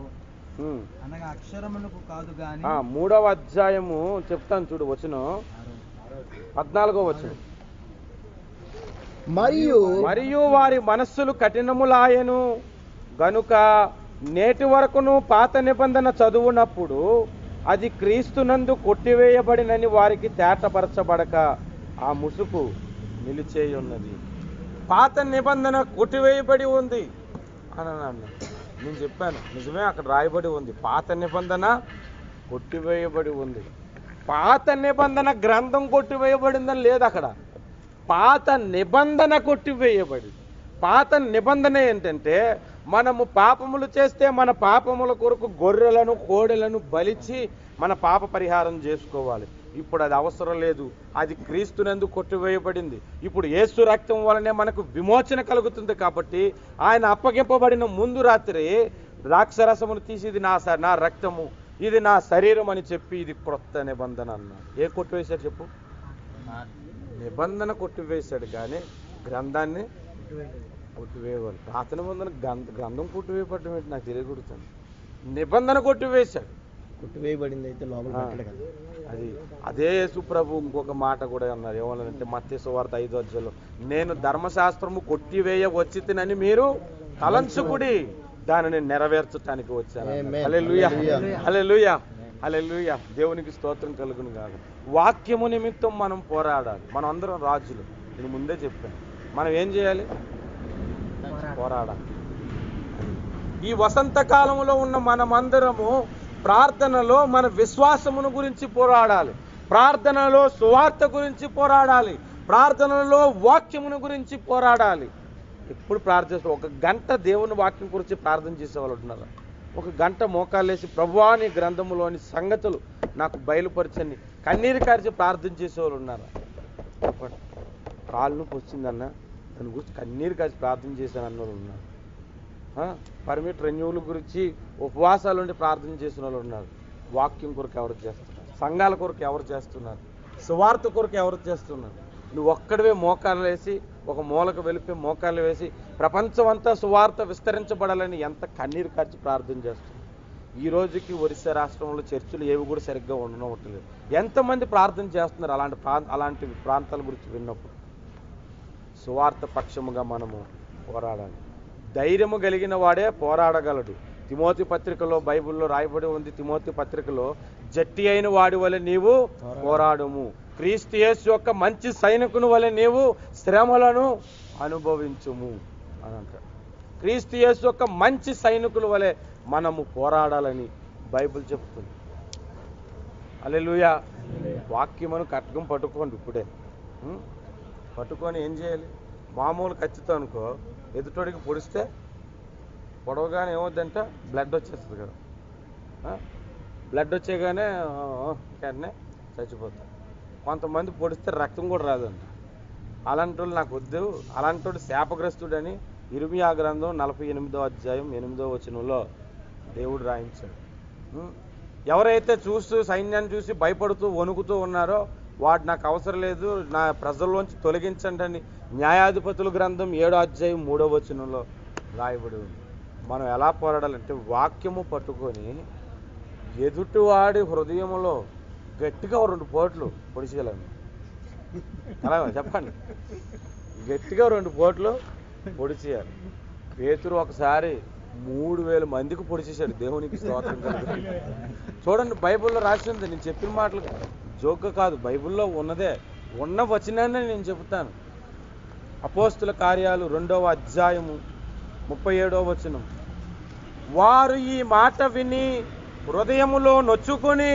అనగా అక్షరములకు కాదు గాని 3వ అధ్యాయము చెప్తాను చూడు, వచనం 14వ వచనం. మరియు వారి మనస్సులు కఠినములాయెను గనుక నేటి వరకును పాత నిబంధన చదువునప్పుడు అది క్రీస్తునందు కొట్టివేయబడినని వారికి తేటపరచబడక ఆ ముసుకు నిలిచేయున్నది. పాత నిబంధన కొట్టివేయబడి ఉంది అని అన్నాను. నేను చెప్పాను, నిజమే, అక్కడ రాయబడి ఉంది, పాత నిబంధన కొట్టివేయబడి ఉంది. పాత నిబంధన గ్రంథం కొట్టివేయబడిందని లేదు అక్కడ, పాత నిబంధన కొట్టివేయబడి. పాత నిబంధన ఏంటంటే మనము పాపములు చేస్తే మన పాపముల కొరకు గొర్రెలను కోడెలను బలిచి మన పాప పరిహారం చేసుకోవాలి. ఇప్పుడు అది అవసరం లేదు, అది క్రీస్తునందు కొట్టివేయబడింది. ఇప్పుడు యేసు రక్తం వలనే మనకు విమోచన కలుగుతుంది. కాబట్టి ఆయన అప్పగింపబడిన ముందు రాత్రి ద్రాక్షరసమును తీసి ఇది నా రక్తము, ఇది నా శరీరం అని చెప్పి ఇది క్రొత్త నిబంధన అన్నాడు. ఏ కొట్టివేశారు చెప్పు? నిబంధన కొట్టివేశాడు కానీ గ్రంథాన్ని కొట్టివేయవాడు. పాత నిబంధన గ్రంథం కొట్టివేయబడటం ఏంటి నాకు తెలియకూడుతుంది. నిబంధన కొట్టివేశాడు. కొట్టివేయబడింది అయితే లోపల పెట్టాడు కదా. అది అదే యేసు ప్రభు ఇంకొక మాట కూడా అన్నారు. ఏమన్నారంటే మత్తయి సువార్త 5వ అధ్యాయంలో, నేను ధర్మశాస్త్రము కొట్టివేయ వచ్చితినని మీరు తలంచుకుడి, దానిని నెరవేర్చడానికి వచ్చాను. హల్లెలూయా, హల్లెలూయా, హల్లెలూయా. దేవునికి స్తోత్రం కలుగును గాక. వాక్యము నిమిత్తం మనం పోరాడాలి. మనం అందరం రాజులు. నేను ముందే చెప్పాను. మనం ఏం చేయాలి? పోరాడాలి. ఈ వసంతకాలంలో ఉన్న మనమందరము ప్రార్థనలో మన విశ్వాసమును గురించి పోరాడాలి. ప్రార్థనలో సువార్త గురించి పోరాడాలి. ప్రార్థనలో వాక్యమును గురించి పోరాడాలి. ఎప్పుడు ప్రార్థిస్తాం? ఒక గంట దేవుని వాక్యం గురించి ప్రార్థన చేసేవాళ్ళు ఉంటున్నారు. ఒక గంట మోకాళ్ళేసి ప్రభువా నీ గ్రంథములోని సంగతులు నాకు బయలుపరచని కన్నీరు కార్చి ప్రార్థన చేసేవాళ్ళు ఉన్నారు. చెప్పండి. కాళ్ళు నొప్పి వచ్చిందన్న దాని గురించి కన్నీరు కార్చి ప్రార్థన చేశాను అన్నోళ్ళు ఉన్నారు. పర్మిట్ రెన్యూవల్ గురించి ఉపవాసాలు ఉండి ప్రార్థన చేసిన వాళ్ళు ఉన్నారు. వాక్యం కొరకు ఎవరు చేస్తున్నారు? సంఘాల కొరకు ఎవరు చేస్తున్నారు? సువార్త కొరకు ఎవరు చేస్తున్నారు? నువ్వు ఒక్కడివే మోకాళ్ళు వేసి ఒక మూలకు వెళ్ళిపోయి మోకాళ్ళు వేసి ప్రపంచం అంతా సువార్త విస్తరించబడాలని ఎంత కన్నీరు కార్చి ప్రార్థన చేస్తున్నావు. ఈ రోజుకి ఒరిస్సా రాష్ట్రంలో చర్చిలు ఏవి కూడా సరిగ్గా ఉండనవట్లేదు. ఎంతమంది ప్రార్థన చేస్తున్నారు అలాంటి ప్రాంతాల గురించి విన్నప్పుడు? సువార్త పక్షముగా మనము పోరాడాలి. ధైర్యము కలిగిన వాడే పోరాడగలడు. తిమోతి పత్రికలో బైబిల్లో రాయబడి ఉంది. తిమోతి పత్రికలో జట్టి అయిన వాడి వలె నీవు పోరాడుము, క్రీస్తు యేసు యొక్క మంచి సైనికుని వలె నీవు శ్రమలను అనుభవించుము అని అంటాడు. క్రీస్తు యేసు యొక్క మంచి సైనికుల వలె మనము పోరాడాలని బైబిల్ చెప్తుంది. హల్లెలూయా. వాక్యమును ఖడ్గం పట్టుకోండి. ఇప్పుడే పట్టుకొని ఏం చేయాలి? మామూలు కత్తితో అనుకో ఎదుటోడికి పొడిస్తే పొడవగానే ఏమవుద్దంటే బ్లడ్ వచ్చేస్తుంది కదా. బ్లడ్ వచ్చేగానే వెంటనే చచ్చిపోతాడు. కొంతమంది పొడిస్తే రక్తం కూడా రాదంట. అలాంటి వాళ్ళు నాకు వద్దు. అలాంటి వాడు శాపగ్రస్తుడని ఇర్మియా గ్రంథం 48వ అధ్యాయం 8వ వచనంలో దేవుడు రాయించాడు. ఎవరైతే సైన్యాన్ని చూసి భయపడుతూ వణుకుతూ ఉన్నారో వాడు నాకు అవసరం లేదు, నా ప్రజల్లోంచి తొలగించండి అని న్యాయాధిపతుల గ్రంథం 7వ అధ్యాయం 3వ వచనంలో రాయబడి ఉంది. మనం ఎలా పోరాడాలంటే వాక్యము పట్టుకొని ఎదుటివాడి హృదయంలో గట్టిగా 2 పోట్లు పొడిచేయాలని. అలా చెప్పండి. గట్టిగా 2 పోట్లు పొడిచేయాలి. పేతురు ఒకసారి 3000 మందికి పొడిచేశాడు. దేవునికి స్తోత్రం కలుగును. చూడండి, బైబిల్లో రాసి ఉంది. నేను చెప్పిన మాటలు జోక్ కాదు, బైబిల్లో ఉన్నదే. ఉన్న వచనాన్ని నేను చెబుతాను. అపోస్తుల కార్యాలు 2వ అధ్యాయము 37వ వచనం. వారు ఈ మాట విని హృదయములో నొచ్చుకొని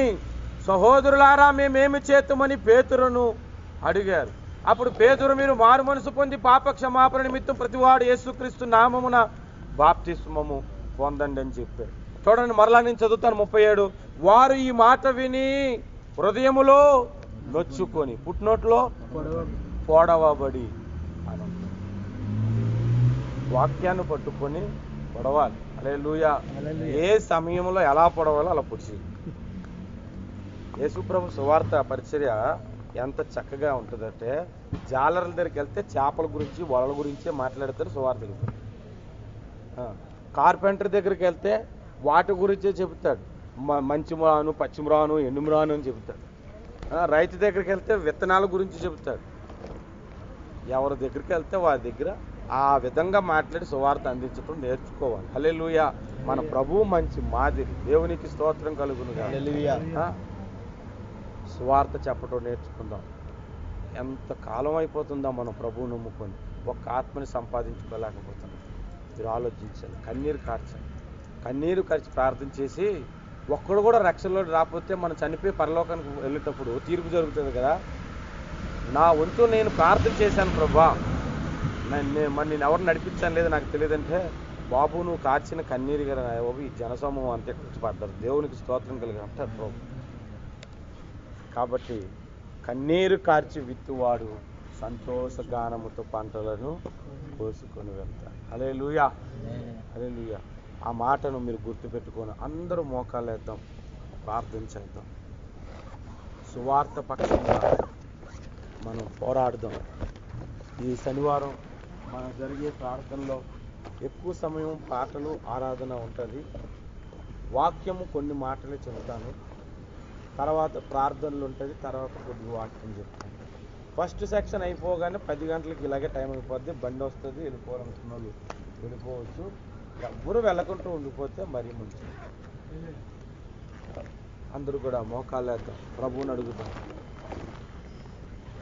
సహోదరులారా మేమేమి చేతుమని పేతురును అడిగారు. అప్పుడు పేతురు, మీరు మారు మనసు పొంది పాప క్షమాపణ నిమిత్తం ప్రతివాడు యేసుక్రీస్తు నామమున బాప్తిస్మము పొందండి అని చెప్పారు. చూడండి, మరలా నేను చదువుతాను 37. వారు ఈ మాట విని హృదయములో నొచ్చుకొని పుట్టినోట్లో పొడవబడి అని. వాక్యాన్ని పట్టుకొని పొడవాలి. హల్లెలూయా. ఏ సమయంలో ఎలా పొడవాలో అలా పొడిచి. యేసుప్రభు సువార్త పరిచర్య ఎంత చక్కగా ఉంటుందంటే జాలర్ల దగ్గరికి వెళ్తే చేపల గురించి వలల గురించే మాట్లాడతారు సువార్త. కార్పెంటర్ దగ్గరికి వెళ్తే వాటి గురించే చెబుతాడు. మంచి మ్రాను, పచ్చి మ్రాను, ఎండు మ్రాను అని చెబుతాడు. రైతు దగ్గరికి వెళ్తే విత్తనాల గురించి చెబుతాడు. ఎవరి దగ్గరికి వెళ్తే వారి దగ్గర ఆ విధంగా మాట్లాడి సువార్త అందించడం నేర్చుకోవాలి. హల్లెలూయా. మన ప్రభువు మంచి మాదిరి. దేవునికి స్తోత్రం కలుగును. సువార్త చెప్పడం నేర్చుకుందాం. ఎంత కాలం అయిపోతుందా మనం ప్రభువు నమ్ముకొని ఒక ఆత్మని సంపాదించుకోలేకపోతున్నాం. మీరు ఆలోచించాలి. కన్నీరు కార్చాలి. కన్నీరు కార్చి ప్రార్థన చేసి ఒక్కడు కూడా రక్షణలో రాకపోతే మనం చనిపోయి పరలోకానికి వెళ్ళేటప్పుడు తీర్పు జరుగుతుంది కదా. నా వంతు నేను ప్రార్థన చేశాను ప్రభా, మరి నేను ఎవరు నడిపించాను లేదు నాకు తెలియదంటే, బాబు నువ్వు కార్చిన కన్నీరు కదా బాబు ఈ జనసమూహం అంతే కూర్చోపడ్డారు. దేవునికి స్తోత్రం కలిగి అంటారు ప్రభు. కాబట్టి కన్నీరు కార్చి విత్తువాడు సంతోష గానముతో పంటలను కోసుకొని వెళ్తాడు. హల్లెలూయా, హల్లెలూయా. ఆ మాటను మీరు గుర్తుపెట్టుకొని అందరూ మోకాలు వేద్దాం, ప్రార్థన చేద్దాం. సువార్త పక్షంగా మనం పోరాడదాం. ఈ శనివారం మనం జరిగే ప్రార్థనలో ఎక్కువ సమయం పాటలు ఆరాధన ఉంటుంది. వాక్యము కొన్ని మాటలే చెబుతాను, తర్వాత ప్రార్థనలు ఉంటుంది, తర్వాత కొద్ది వాక్యం చెప్తాను. ఫస్ట్ సెక్షన్ అయిపోగానే 10 గంటలకి ఇలాగే టైం అయిపోద్ది, బండి వస్తుంది, వెళ్ళిపోవాలనుకున్న వాళ్ళు వెళ్ళిపోవచ్చు. ఎవ్వరూ వెళ్ళకుంటూ ఉండిపోతే మరీ మంచిది. అందరూ కూడా మోకాళ్ళు వేద్దాం, ప్రభువుని అడుగుతాం,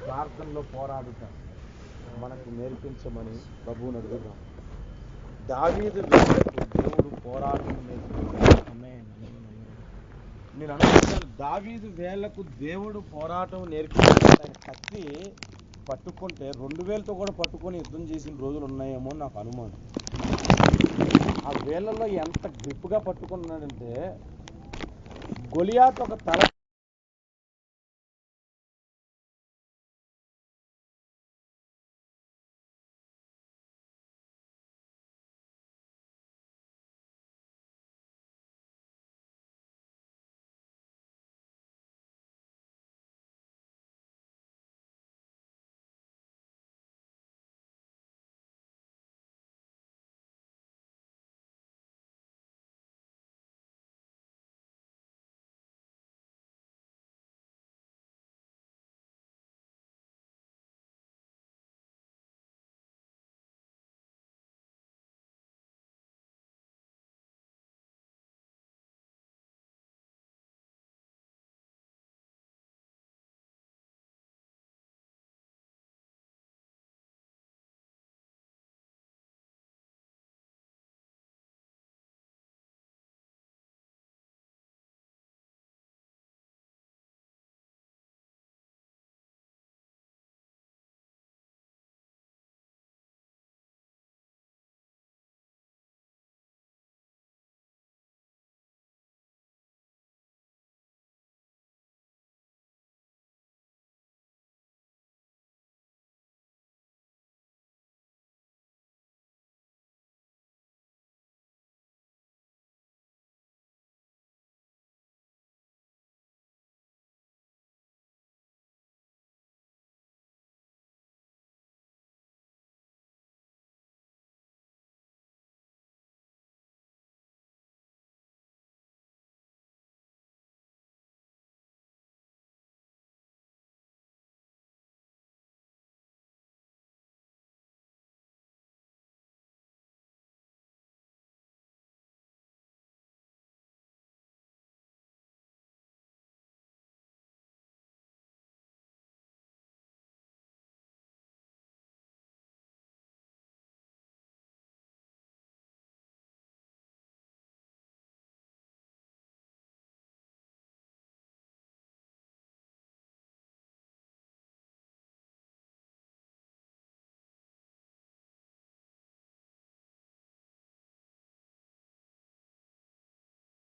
ప్రార్థనలో పోరాడుతాం, మనకు నేర్పించమని ప్రభువుని అడుగుదాం. దావీదు వేలకు దేవుడు పోరాటం నేర్పించాడు. నేను అనుకుంటాను, దావీదు వేలకు దేవుడు పోరాటం నేర్పించాడు. ఆయన కత్తి పట్టుకుంటే 2 వేలతో కూడా పట్టుకొని యుద్ధం చేసిన రోజులు ఉన్నాయేమో నాకు అనుమానం. ఆ వేళ్ళలో ఎంత గ్రిప్గా పట్టుకున్నాడంటే గొలియాత్ ఒక తల